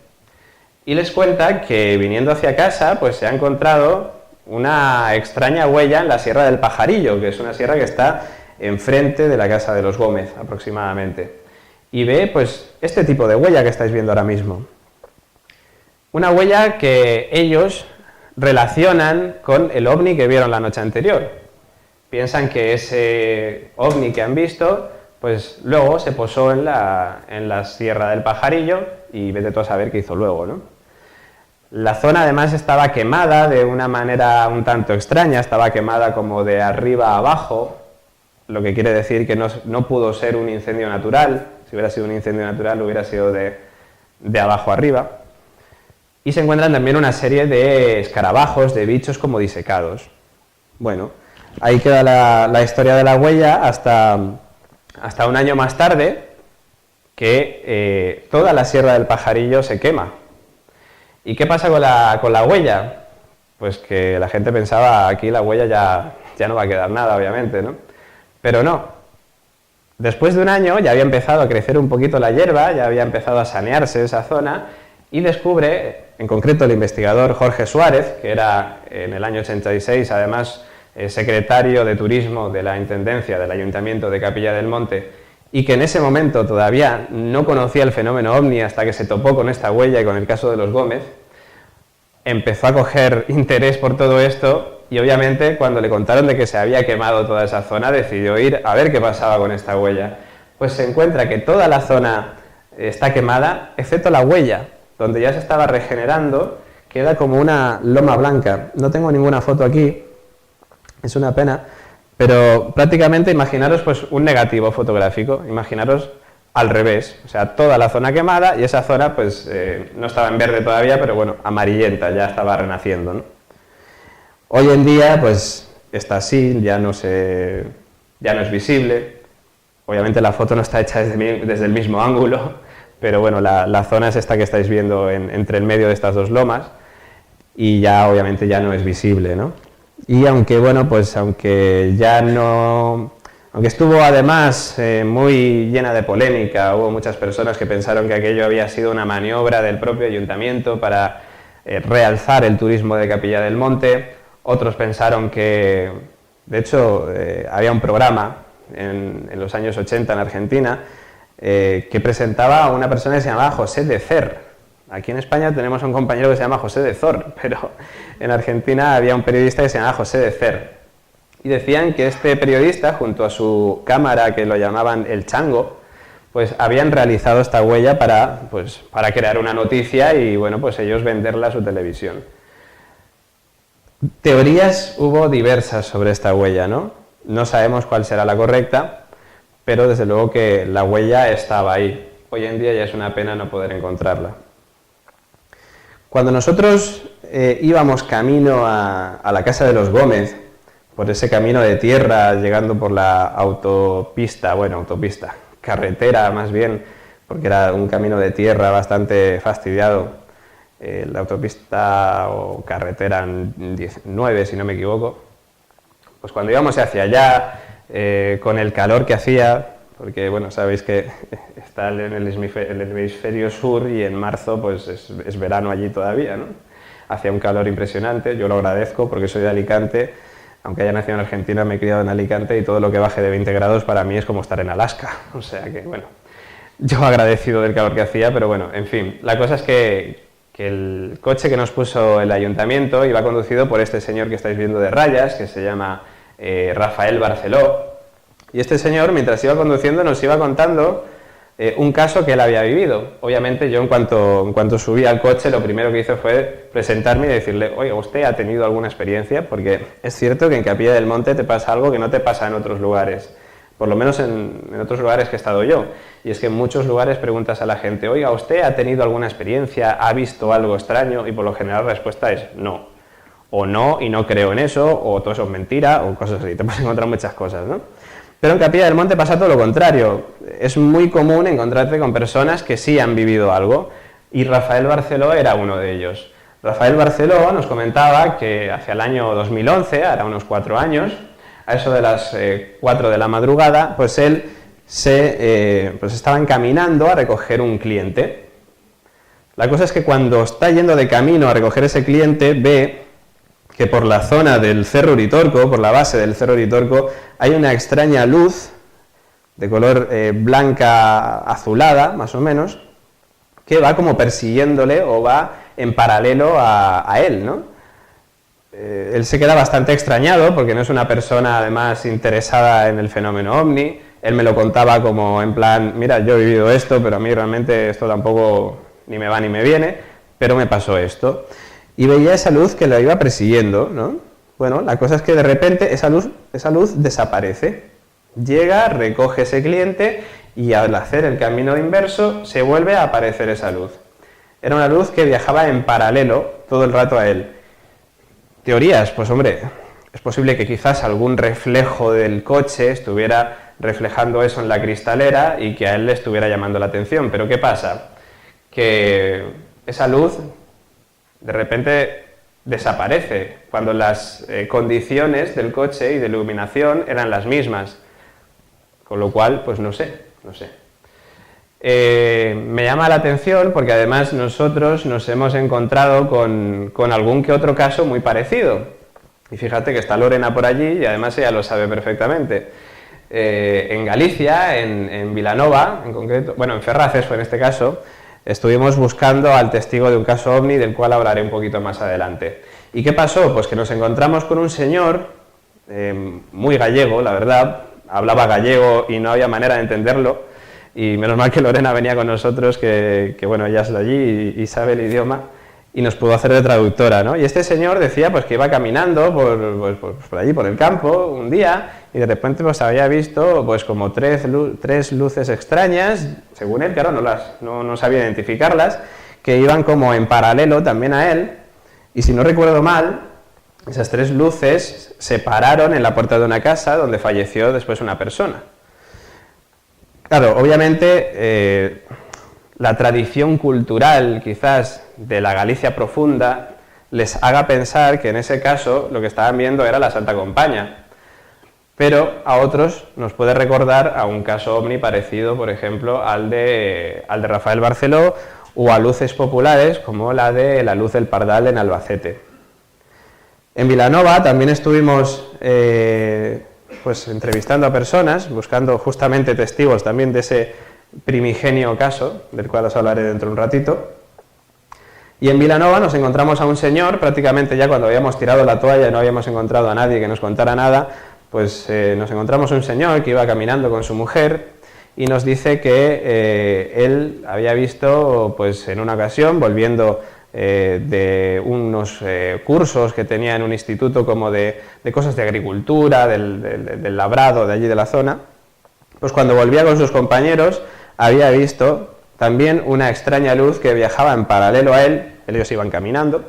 y les cuenta que viniendo hacia casa, pues se ha encontrado una extraña huella en la Sierra del Pajarillo, que es una sierra que está enfrente de la casa de los Gómez, aproximadamente. Y ve, pues, este tipo de huella que estáis viendo ahora mismo. Una huella que ellos relacionan con el ovni que vieron la noche anterior. Piensan que ese ovni que han visto, pues luego se posó en la Sierra del Pajarillo, y vete tú a saber qué hizo luego, ¿no? La zona además estaba quemada de una manera un tanto extraña, estaba quemada como de arriba a abajo, lo que quiere decir que no pudo ser un incendio natural. Si hubiera sido un incendio natural hubiera sido de abajo arriba. Y se encuentran también una serie de escarabajos, de bichos como disecados. Bueno, ahí queda la historia de la huella hasta un año más tarde, que toda la Sierra del Pajarillo se quema. ¿Y qué pasa con la huella? Pues que la gente pensaba, aquí la huella ya no va a quedar nada, obviamente, ¿no? Pero no. Después de un año ya había empezado a crecer un poquito la hierba, ya había empezado a sanearse esa zona, y descubre, en concreto el investigador Jorge Suárez, que era en el año 86, además secretario de Turismo de la Intendencia del Ayuntamiento de Capilla del Monte, y que en ese momento todavía no conocía el fenómeno OVNI hasta que se topó con esta huella y con el caso de los Gómez, empezó a coger interés por todo esto y obviamente cuando le contaron de que se había quemado toda esa zona, decidió ir a ver qué pasaba con esta huella. Pues se encuentra que toda la zona está quemada, excepto la huella, donde ya se estaba regenerando, queda como una loma blanca. No tengo ninguna foto aquí, es una pena, pero prácticamente imaginaros pues un negativo fotográfico, imaginaros al revés, o sea, toda la zona quemada y esa zona pues no estaba en verde todavía, pero bueno, amarillenta, ya estaba renaciendo, ¿no? Hoy en día pues está así, ya no es visible, obviamente la foto no está hecha desde el mismo ángulo, pero bueno, la zona es esta que estáis viendo entre el medio de estas dos lomas y ya obviamente ya no es visible, ¿no? Y aunque bueno, pues aunque estuvo además muy llena de polémica, hubo muchas personas que pensaron que aquello había sido una maniobra del propio ayuntamiento para realzar el turismo de Capilla del Monte, otros pensaron que, de hecho, había un programa en los años 80 en Argentina que presentaba a una persona que se llamaba José de Cer. Aquí en España tenemos a un compañero que se llama José de Zor, pero en Argentina había un periodista que se llamaba José de Cer. Y decían que este periodista, junto a su cámara, que lo llamaban El Chango, pues habían realizado esta huella para crear una noticia y bueno, pues ellos venderla a su televisión. Teorías hubo diversas sobre esta huella, ¿no? No sabemos cuál será la correcta, pero desde luego que la huella estaba ahí. Hoy en día ya es una pena no poder encontrarla. Cuando nosotros íbamos camino a la casa de los Gómez, por ese camino de tierra, llegando por la autopista, carretera más bien, porque era un camino de tierra bastante fastidiado, la autopista o carretera 19, si no me equivoco, pues cuando íbamos hacia allá, con el calor que hacía, porque bueno, sabéis que está en el hemisferio sur y en marzo pues es verano allí todavía, ¿no? Hacía un calor impresionante, yo lo agradezco porque soy de Alicante, aunque haya nacido en Argentina me he criado en Alicante y todo lo que baje de 20 grados para mí es como estar en Alaska, o sea que bueno, yo agradecido del calor que hacía, pero bueno, en fin, la cosa es que el coche que nos puso el ayuntamiento iba conducido por este señor que estáis viendo de rayas, que se llama Rafael Barceló. Y este señor, mientras iba conduciendo, nos iba contando un caso que él había vivido. Obviamente yo en cuanto subí al coche, lo primero que hice fue presentarme y decirle, oiga, ¿usted ha tenido alguna experiencia? Porque es cierto que en Capilla del Monte te pasa algo que no te pasa en otros lugares, por lo menos en otros lugares que he estado yo. Y es que en muchos lugares preguntas a la gente, oiga, ¿usted ha tenido alguna experiencia? ¿Ha visto algo extraño? Y por lo general la respuesta es no. O no, y no creo en eso, o todo eso es mentira, o cosas así. Te puedes encontrar muchas cosas, ¿no? Pero en Capilla del Monte pasa todo lo contrario. Es muy común encontrarte con personas que sí han vivido algo, y Rafael Barceló era uno de ellos. Rafael Barceló nos comentaba que hacia el año 2011, hará unos 4 años, a eso de las 4 de la madrugada, pues él estaba encaminando a recoger un cliente. La cosa es que cuando está yendo de camino a recoger ese cliente, ve que por la zona del Cerro Uritorco, por la base del Cerro Uritorco, hay una extraña luz de color blanca azulada, más o menos, que va como persiguiéndole o va en paralelo a él, ¿no? Él se queda bastante extrañado porque no es una persona además interesada en el fenómeno ovni. Él me lo contaba como en plan, mira, yo he vivido esto, pero a mí realmente esto tampoco ni me va ni me viene, pero me pasó esto. Y veía esa luz que lo iba persiguiendo, ¿no? Bueno, la cosa es que de repente esa luz desaparece. Llega, recoge ese cliente y al hacer el camino inverso se vuelve a aparecer esa luz. Era una luz que viajaba en paralelo todo el rato a él. Teorías, pues hombre, es posible que quizás algún reflejo del coche estuviera reflejando eso en la cristalera y que a él le estuviera llamando la atención. Pero ¿qué pasa? Que esa luz de repente desaparece cuando las condiciones del coche y de iluminación eran las mismas. Con lo cual, pues no sé. Me llama la atención porque además nosotros nos hemos encontrado con algún que otro caso muy parecido. Y fíjate que está Lorena por allí y además ella lo sabe perfectamente. En Galicia, en Vilanova, en concreto, bueno, en Ferraces fue en este caso, estuvimos buscando al testigo de un caso ovni del cual hablaré un poquito más adelante. ¿Y qué pasó? Pues que nos encontramos con un señor muy gallego, la verdad, hablaba gallego y no había manera de entenderlo, y menos mal que Lorena venía con nosotros, que bueno, ella es de allí y sabe el idioma, y nos pudo hacer de traductora, ¿no? Y este señor decía pues que iba caminando por allí, por el campo, un día, y de repente pues había visto pues como tres luces extrañas, según él, claro, no sabía identificarlas, que iban como en paralelo también a él, y si no recuerdo mal, esas tres luces se pararon en la puerta de una casa donde falleció después una persona. Claro, obviamente la tradición cultural quizás de la Galicia profunda les haga pensar que en ese caso lo que estaban viendo era la Santa Compaña, pero a otros nos puede recordar a un caso ovni parecido, por ejemplo, al de Rafael Barceló, o a luces populares como la de la luz del Pardal en Albacete. En Vilanova también estuvimos pues entrevistando a personas, buscando justamente testigos también de ese primigenio caso, del cual os hablaré dentro de un ratito. Y en Vilanova nos encontramos a un señor, prácticamente ya cuando habíamos tirado la toalla y no habíamos encontrado a nadie que nos contara nada, pues nos encontramos a un señor que iba caminando con su mujer y nos dice que él había visto, pues en una ocasión, volviendo de unos cursos que tenía en un instituto como de cosas de agricultura, del labrado de allí de la zona, pues cuando volvía con sus compañeros había visto también una extraña luz que viajaba en paralelo a él, ellos iban caminando,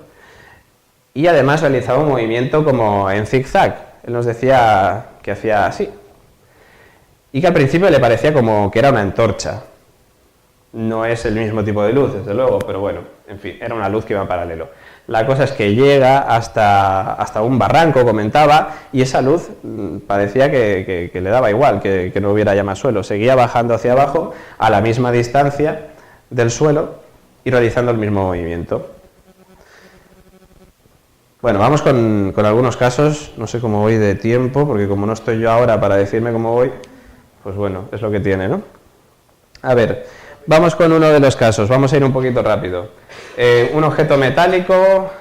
y además realizaba un movimiento como en zigzag. Él nos decía que hacía así, y que al principio le parecía como que era una antorcha. No es el mismo tipo de luz, desde luego, pero bueno, en fin, era una luz que iba en paralelo. La cosa es que llega hasta un barranco, comentaba, y esa luz parecía que le daba igual, que no hubiera ya más suelo. Seguía bajando hacia abajo a la misma distancia del suelo y realizando el mismo movimiento. Bueno, vamos con algunos casos. No sé cómo voy de tiempo, porque como no estoy yo ahora para decirme cómo voy, pues bueno, es lo que tiene, ¿no? A ver, vamos con uno de los casos, vamos a ir un poquito rápido. Un objeto metálico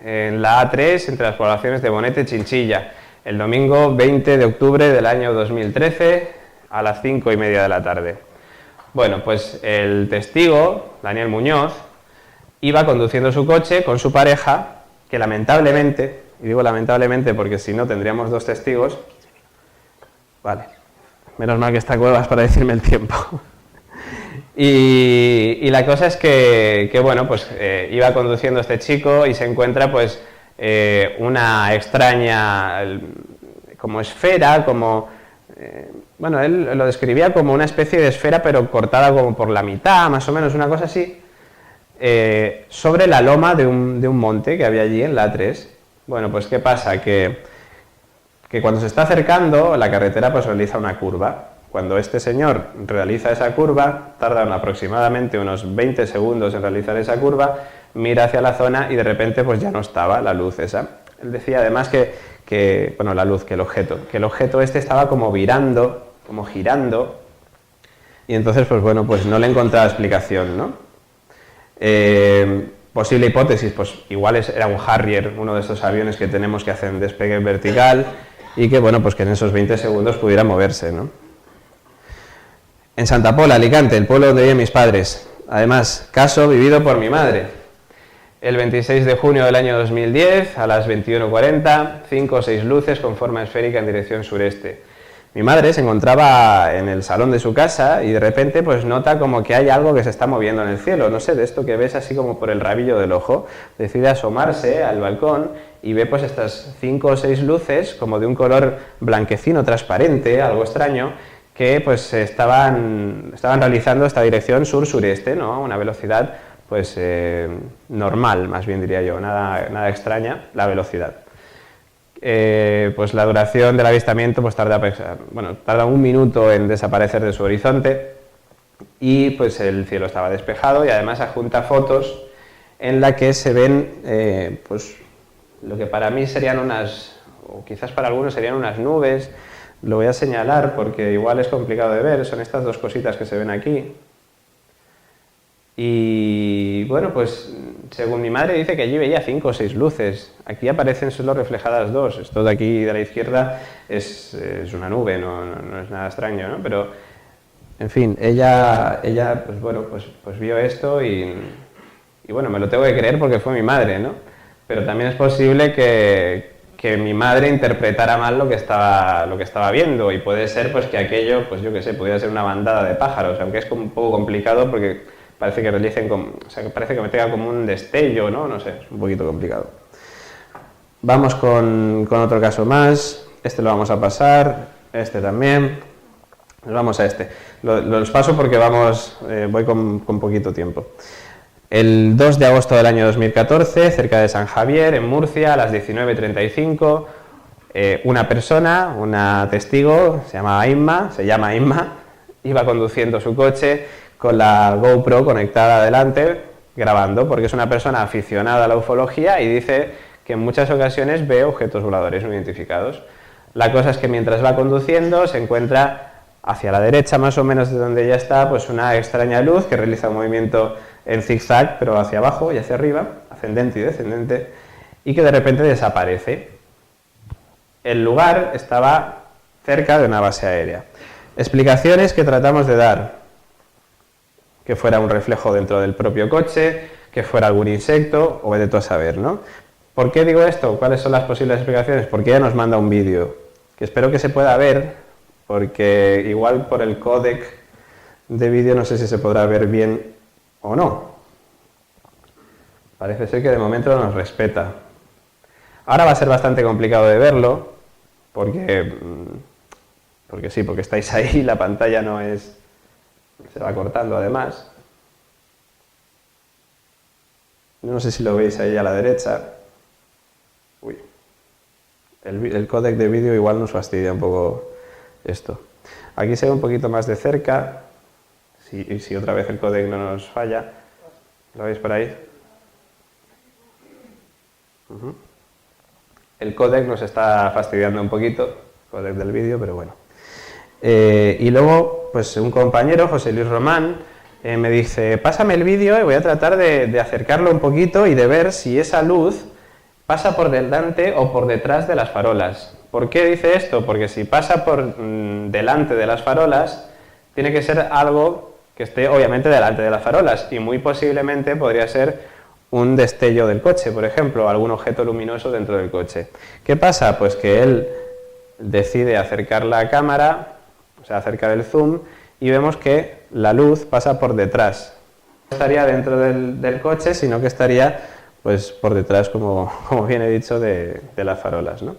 en la A3 entre las poblaciones de Bonete y Chinchilla, el domingo 20 de octubre del año 2013 a las 5:30 de la tarde. Bueno, pues el testigo, Daniel Muñoz, iba conduciendo su coche con su pareja, que lamentablemente, y digo lamentablemente porque si no tendríamos dos testigos, vale, menos mal que está Cuevas para decirme el tiempo. Y la cosa es que bueno, pues iba conduciendo este chico y se encuentra pues una extraña como esfera, como bueno, él lo describía como una especie de esfera pero cortada como por la mitad, más o menos, una cosa así, sobre la loma de un monte que había allí en la A3. Bueno, pues ¿qué pasa? Que cuando se está acercando, la carretera pues realiza una curva. Cuando este señor realiza esa curva, tardan aproximadamente unos 20 segundos en realizar esa curva, mira hacia la zona y de repente pues ya no estaba la luz esa. Él decía además bueno, la luz, que el objeto este estaba como virando, como girando, y entonces pues bueno, pues no le encontraba explicación, ¿no? Posible hipótesis, pues igual era un Harrier, uno de estos aviones que tenemos que hacen despegue vertical y que bueno, pues que en esos 20 segundos pudiera moverse, ¿no? En Santa Pola, Alicante, el pueblo donde viven mis padres. Además, caso vivido por mi madre. El 26 de junio del año 2010, a las 21:40, 5 o 6 luces con forma esférica en dirección sureste. Mi madre se encontraba en el salón de su casa y de repente pues nota como que hay algo que se está moviendo en el cielo. No sé, de esto que ves así como por el rabillo del ojo. Decide asomarse al balcón y ve pues estas 5 o 6 luces como de un color blanquecino transparente, algo extraño, que pues estaban realizando esta dirección sur-sureste, ¿no? A una velocidad pues normal, más bien diría yo, nada extraña la velocidad. Pues la duración del avistamiento pues tarda 1 minuto en desaparecer de su horizonte y pues el cielo estaba despejado y además adjunta fotos en la que se ven pues lo que para mí serían o quizás para algunos serían unas nubes. Lo voy a señalar porque igual es complicado de ver, son estas dos cositas que se ven aquí. Y bueno, pues según mi madre dice que allí veía 5 o 6 luces. Aquí aparecen solo reflejadas 2. Esto de aquí de la izquierda es una nube, no es nada extraño, ¿no? Pero, en fin, ella pues bueno, pues vio esto y bueno, me lo tengo que creer porque fue mi madre, ¿no? Pero también es posible que mi madre interpretara mal lo que estaba viendo, y puede ser pues que aquello, pues yo qué sé, pudiera ser una bandada de pájaros, aunque es un poco complicado porque parece que parece que me tenga como un destello, ¿no? No sé, es un poquito complicado. Vamos con otro caso más. Este lo vamos a pasar, este también. Nos vamos a este. Los paso porque voy con poquito tiempo. El 2 de agosto del año 2014, cerca de San Javier, en Murcia, a las 19:35, una persona, una testigo, se llama Inma, iba conduciendo su coche con la GoPro conectada adelante, grabando, porque es una persona aficionada a la ufología y dice que en muchas ocasiones ve objetos voladores no identificados. La cosa es que mientras va conduciendo se encuentra hacia la derecha, más o menos de donde ella está, pues una extraña luz que realiza un movimiento en zigzag, pero hacia abajo y hacia arriba, ascendente y descendente, y que de repente desaparece. El lugar estaba cerca de una base aérea. Explicaciones que tratamos de dar: que fuera un reflejo dentro del propio coche, que fuera algún insecto, o vete tú a saber, ¿no? ¿Por qué digo esto? ¿Cuáles son las posibles explicaciones? Porque ella nos manda un vídeo, que espero que se pueda ver, porque igual por el códec de vídeo no sé si se podrá ver bien o no. Parece ser que de momento nos respeta. Ahora va a ser bastante complicado de verlo, porque sí, porque estáis ahí, la pantalla se va cortando además. No sé si lo veis ahí a la derecha. Uy. El códec de vídeo igual nos fastidia un poco esto. Aquí se ve un poquito más de cerca, si otra vez el códec no nos falla. ¿Lo veis por ahí? El códec nos está fastidiando un poquito, el códec del vídeo, pero bueno. Y luego, pues un compañero, José Luis Román, me dice: pásame el vídeo y voy a tratar de acercarlo un poquito y de ver si esa luz pasa por delante o por detrás de las farolas. ¿Por qué dice esto? Porque si pasa por delante de las farolas, tiene que ser algo que esté obviamente delante de las farolas, y muy posiblemente podría ser un destello del coche, por ejemplo, algún objeto luminoso dentro del coche. ¿Qué pasa? Pues que él decide acercar la cámara, o sea, acercar el zoom, y vemos que la luz pasa por detrás. No estaría dentro del coche, sino que estaría pues por detrás, como bien he dicho, de las farolas, ¿no?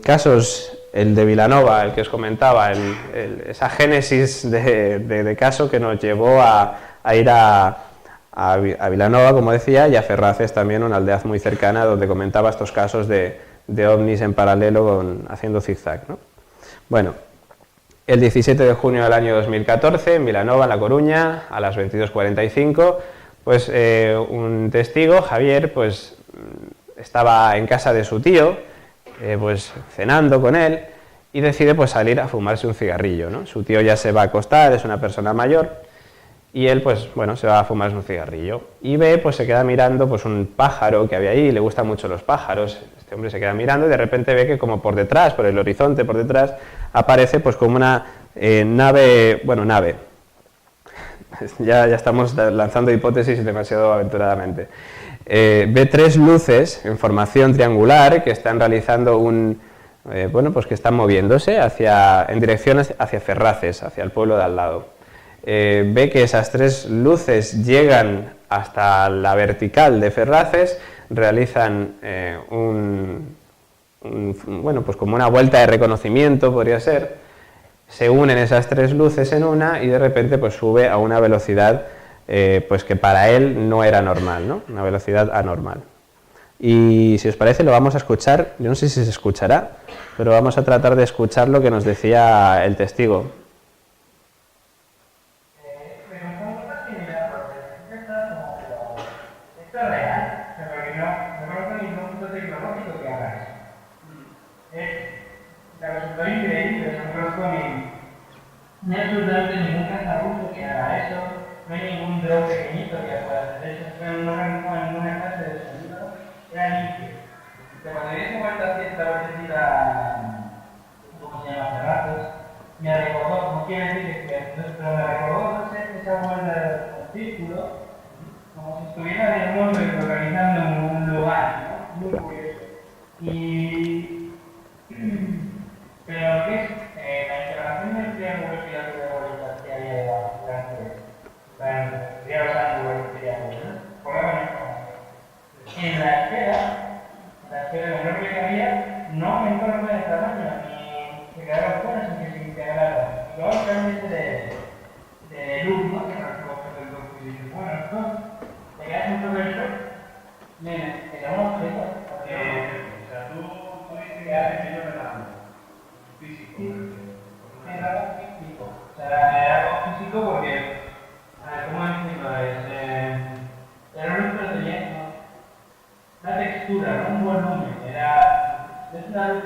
Casos, el de Vilanova, el que os comentaba, esa génesis de caso que nos llevó a ir a Vilanova, como decía, y a Ferraces también, una aldea muy cercana, donde comentaba estos casos de ovnis en paralelo haciendo zigzag, ¿no? Bueno, el 17 de junio del año 2014, en Vilanova, en La Coruña, a las 22:45, pues un testigo, Javier, pues estaba en casa de su tío, pues cenando con él, y decide pues salir a fumarse un cigarrillo, ¿no? Su tío ya se va a acostar, es una persona mayor, y él pues bueno, se va a fumarse un cigarrillo, y pues se queda mirando pues un pájaro que había ahí, le gustan mucho los pájaros. Este hombre se queda mirando y de repente ve que como por detrás, por el horizonte, por detrás, aparece pues como una nave. Ya estamos lanzando hipótesis demasiado aventuradamente. Ve 3 luces en formación triangular que están realizando pues que están moviéndose en dirección hacia Ferraces, hacia el pueblo de al lado. Ve que esas 3 luces llegan hasta la vertical de Ferraces, realizan pues como una vuelta de reconocimiento, podría ser. Se unen esas 3 luces en una y de repente pues sube a una velocidad pues que para él no era normal, ¿no? Una velocidad anormal. Y si os parece lo vamos a escuchar. Yo no sé si se escuchará, pero vamos a tratar de escuchar lo que nos decía el testigo. Esto es real, porque no conozco ningún punto tecnológico que haga eso. Me resultó increíble, no conozco ni absolutamente ningún cazarrujo que haga eso, no hay ningún dron pequeñito que pueda hacer eso. En una clase de sonido era limpio. Pero cuando di esa vuelta cierta ¿cómo se llama? Cerratos, me recordó, no quiere decir que, pero me recordó, no sé, esa vuelta del círculo, como si estuviera, digamos, localizando en un lugar, ¿no? Muy curioso. Pero ¿qué es la integración del triángulo y la bolitas que había durante ya los ángulos del triángulo? Por lo menos, en la esfera enorme que había, no aumentó el número de tamaño, ni se quedaron fuera sin que se integraron. Y luego realmente de luz, ¿no? Que nos coge del grupo y dice, bueno, esto, te quedas en todo esto, era un objeto. O sea, tú dices que has definido el algo físico. Era algo físico. O sea, era algo físico porque, a ver, ¿cómo decirlo? Era un proyecto. Una textura, ¿no? Un volumen, no es una luz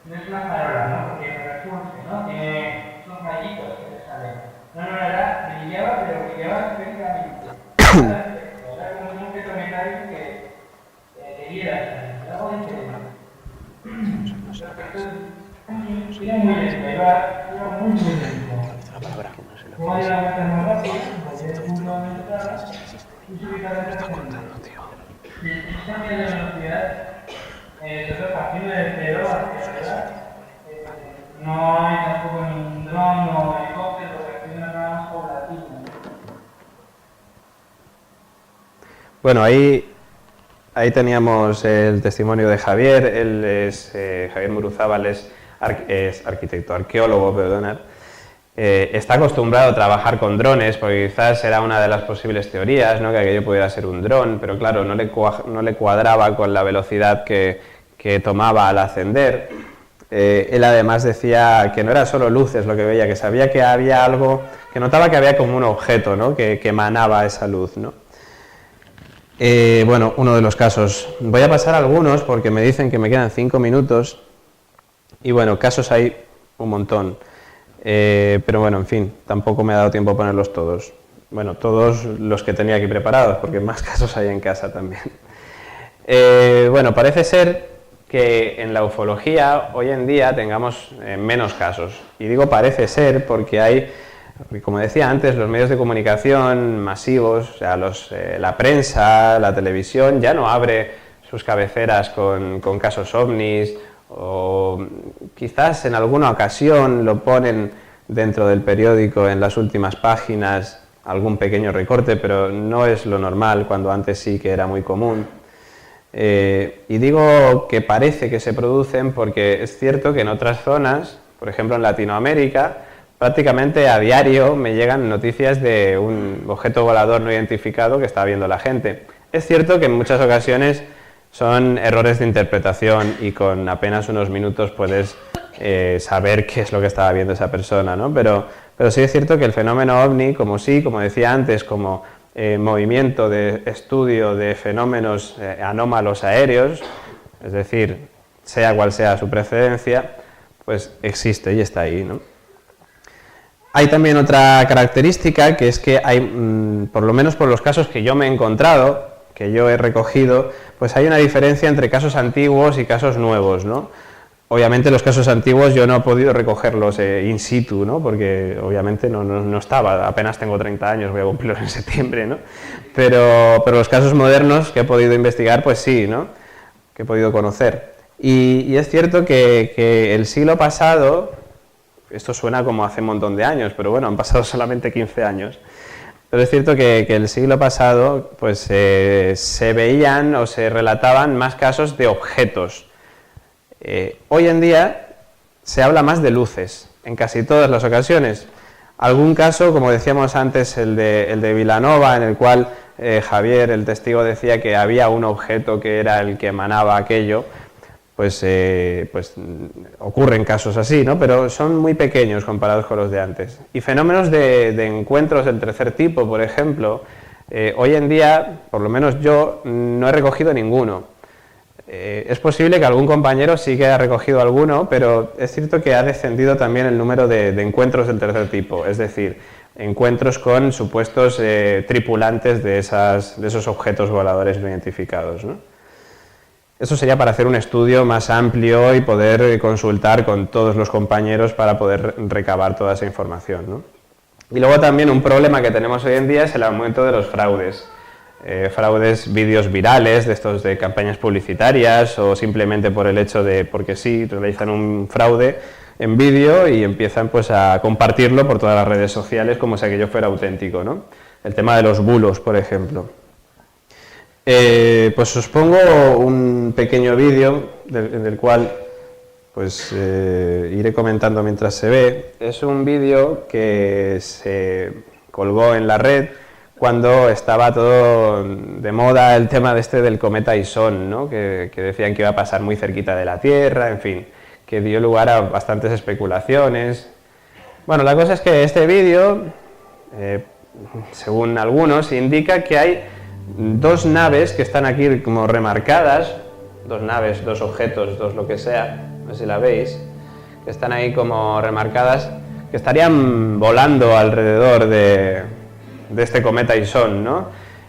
no es una farola, ¿no? Porque resurge, ¿no? Tiene unos rayitos que le salen. No, brillaba, pero brillaba perfectamente. Era como un objeto metálico que diera, algo diferente. Era muy lento, iba muy lento. Como de la vuelta más rápida, porque es un punto de entrada, y súbitamente y el cambio de velocidad, sobre todo partiendo de cero hacia arriba, no hay tampoco ni un dron o helicóptero, porque es una más poblativa. Bueno, ahí teníamos el testimonio de Javier. Él es Javier Muruzábal, es arquitecto, arqueólogo, perdonad. Está acostumbrado a trabajar con drones, porque quizás era una de las posibles teorías, ¿no? Que aquello pudiera ser un dron, pero claro, no le cuadraba con la velocidad que tomaba al ascender. Él además decía que no era solo luces lo que veía, que sabía que había algo, que notaba que había como un objeto, ¿no? que emanaba esa luz, ¿no? Bueno, uno de los casos. Voy a pasar algunos porque me dicen que me quedan 5 minutos y bueno, casos hay un montón. Pero bueno, en fin, tampoco me ha dado tiempo a ponerlos todos. Bueno, todos los que tenía aquí preparados, porque más casos hay en casa también. Bueno, parece ser que en la ufología hoy en día tengamos menos casos. Y digo parece ser porque hay, como decía antes, los medios de comunicación masivos, o sea, la prensa, la televisión, ya no abre sus cabeceras con casos ovnis, o quizás en alguna ocasión lo ponen dentro del periódico en las últimas páginas, algún pequeño recorte, pero no es lo normal, cuando antes sí que era muy común. Y digo que parece que se producen porque es cierto que en otras zonas, por ejemplo en Latinoamérica, prácticamente a diario me llegan noticias de un objeto volador no identificado que está viendo la gente. Es cierto que en muchas ocasiones son errores de interpretación y con apenas unos minutos puedes saber qué es lo que estaba viendo esa persona, ¿no? Pero sí es cierto que el fenómeno ovni, como decía antes, como movimiento de estudio de fenómenos anómalos aéreos, es decir, sea cual sea su precedencia, pues existe y está ahí, ¿no? Hay también otra característica, que es que hay, por lo menos por los casos que yo me he encontrado, que yo he recogido, pues hay una diferencia entre casos antiguos y casos nuevos, ¿no? Obviamente los casos antiguos yo no he podido recogerlos in situ, ¿no? Porque obviamente no estaba, apenas tengo 30 años, voy a cumplirlos en septiembre, ¿no? Pero los casos modernos que he podido investigar, pues sí, ¿no? Que he podido conocer. Y es cierto que el siglo pasado, esto suena como hace un montón de años, pero bueno, han pasado solamente 15 años. Pero es cierto que el siglo pasado pues se veían o se relataban más casos de objetos. Hoy en día se habla más de luces, en casi todas las ocasiones. Algún caso, como decíamos antes, el de Vilanova, en el cual Javier, el testigo, decía que había un objeto que era el que emanaba aquello, pues ocurren casos así, ¿no? Pero son muy pequeños comparados con los de antes. Y fenómenos de encuentros del tercer tipo, por ejemplo, hoy en día, por lo menos yo, no he recogido ninguno. Es posible que algún compañero sí que haya recogido alguno, pero es cierto que ha descendido también el número de encuentros del tercer tipo. Es decir, encuentros con supuestos tripulantes de esos objetos voladores no identificados, ¿no? Eso sería para hacer un estudio más amplio y poder consultar con todos los compañeros para poder recabar toda esa información, ¿no? Y luego también un problema que tenemos hoy en día es el aumento de los fraudes. Fraudes, vídeos virales de estos de campañas publicitarias o simplemente por el hecho de, porque sí, realizan un fraude en vídeo y empiezan pues a compartirlo por todas las redes sociales como si aquello fuera auténtico, ¿no? El tema de los bulos, por ejemplo. Pues os pongo un pequeño vídeo del cual pues iré comentando mientras se ve. Es un vídeo que se colgó en la red cuando estaba todo de moda el tema del cometa Ison, ¿no? Que decían que iba a pasar muy cerquita de la Tierra, en fin, que dio lugar a bastantes especulaciones. Bueno, la cosa es que este vídeo, según algunos, indica que hay dos naves que están aquí como remarcadas, dos naves, dos objetos, dos lo que sea, no sé si la veis, que están ahí como remarcadas, que estarían volando alrededor de este cometa Ison, ¿no?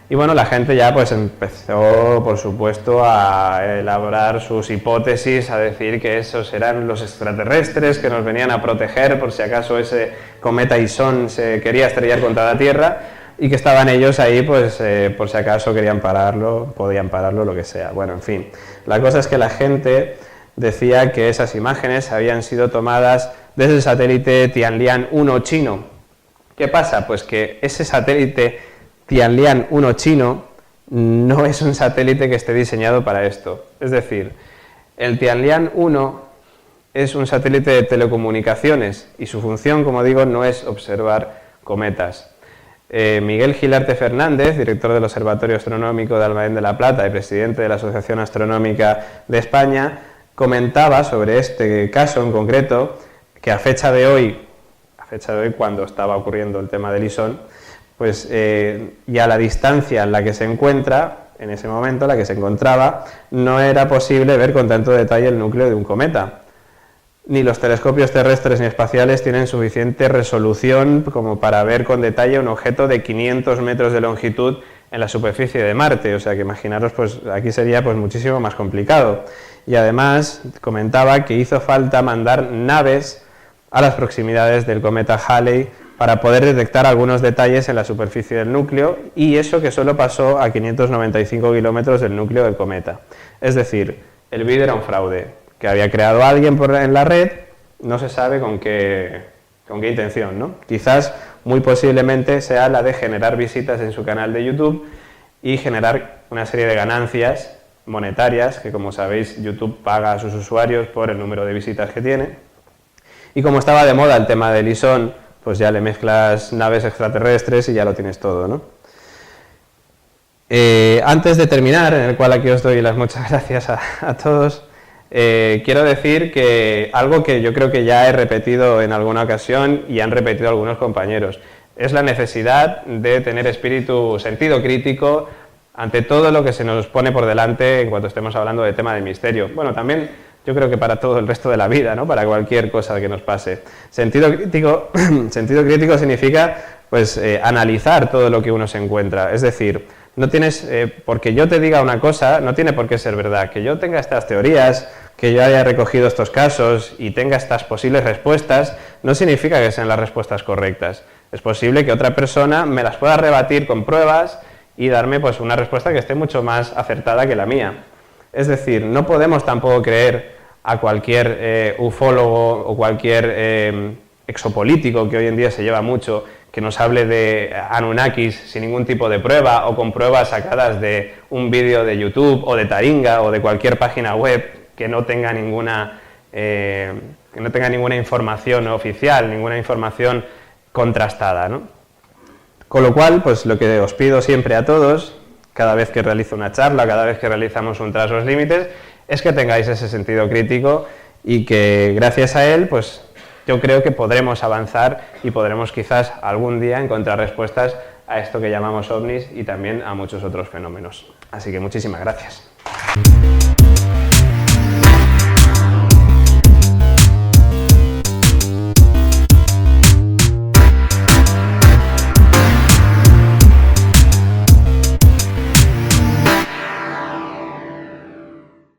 Y bueno, la gente ya pues empezó, por supuesto, a elaborar sus hipótesis, a decir que esos eran los extraterrestres que nos venían a proteger por si acaso ese cometa Ison se quería estrellar contra la Tierra, y que estaban ellos ahí, pues, por si acaso querían pararlo, podían pararlo, lo que sea. Bueno, en fin, la cosa es que la gente decía que esas imágenes habían sido tomadas desde el satélite Tianlian-1 chino. ¿Qué pasa? Pues que ese satélite Tianlian-1 chino no es un satélite que esté diseñado para esto. Es decir, el Tianlian-1 es un satélite de telecomunicaciones y su función, como digo, no es observar cometas. Miguel Gilarte Fernández, director del Observatorio Astronómico de Almadén de la Plata y presidente de la Asociación Astronómica de España, comentaba sobre este caso en concreto que a fecha de hoy, cuando estaba ocurriendo el tema del Ison, pues y a la distancia en la que se encuentra, en ese momento la que se encontraba, no era posible ver con tanto detalle el núcleo de un cometa. Ni los telescopios terrestres ni espaciales tienen suficiente resolución como para ver con detalle un objeto de 500 metros de longitud en la superficie de Marte, o sea que imaginaros, pues aquí sería pues muchísimo más complicado. Y además comentaba que hizo falta mandar naves a las proximidades del cometa Halley para poder detectar algunos detalles en la superficie del núcleo, y eso que solo pasó a 595 kilómetros del núcleo del cometa. Es decir, el vídeo era un fraude que había creado alguien en la red, no se sabe con qué intención, ¿no? Quizás, muy posiblemente, sea la de generar visitas en su canal de YouTube y generar una serie de ganancias monetarias, que como sabéis YouTube paga a sus usuarios por el número de visitas que tiene. Y como estaba de moda el tema del Ison, pues ya le mezclas naves extraterrestres y ya lo tienes todo, ¿no? Antes de terminar, en el cual aquí os doy las muchas gracias a todos, quiero decir que algo que yo creo que ya he repetido en alguna ocasión y han repetido algunos compañeros, es la necesidad de tener sentido crítico ante todo lo que se nos pone por delante en cuanto estemos hablando de tema de misterio. Bueno, también yo creo que para todo el resto de la vida, ¿no? Para cualquier cosa que nos pase. Sentido crítico significa pues analizar todo lo que uno se encuentra, es decir, no tienes, porque yo te diga una cosa, no tiene por qué ser verdad. Que yo tenga estas teorías, que yo haya recogido estos casos y tenga estas posibles respuestas, no significa que sean las respuestas correctas. Es posible que otra persona me las pueda rebatir con pruebas y darme pues una respuesta que esté mucho más acertada que la mía. Es decir, no podemos tampoco creer a cualquier ufólogo o cualquier exopolítico que hoy en día se lleva mucho, que nos hable de Anunnakis sin ningún tipo de prueba o con pruebas sacadas de un vídeo de YouTube o de Taringa o de cualquier página web que no tenga ninguna información oficial, ninguna información contrastada, ¿no? Con lo cual, pues lo que os pido siempre a todos, cada vez que realizo una charla, cada vez que realizamos un Tras los Límites, es que tengáis ese sentido crítico y que gracias a él, pues yo creo que podremos avanzar y podremos quizás algún día encontrar respuestas a esto que llamamos ovnis y también a muchos otros fenómenos. Así que muchísimas gracias.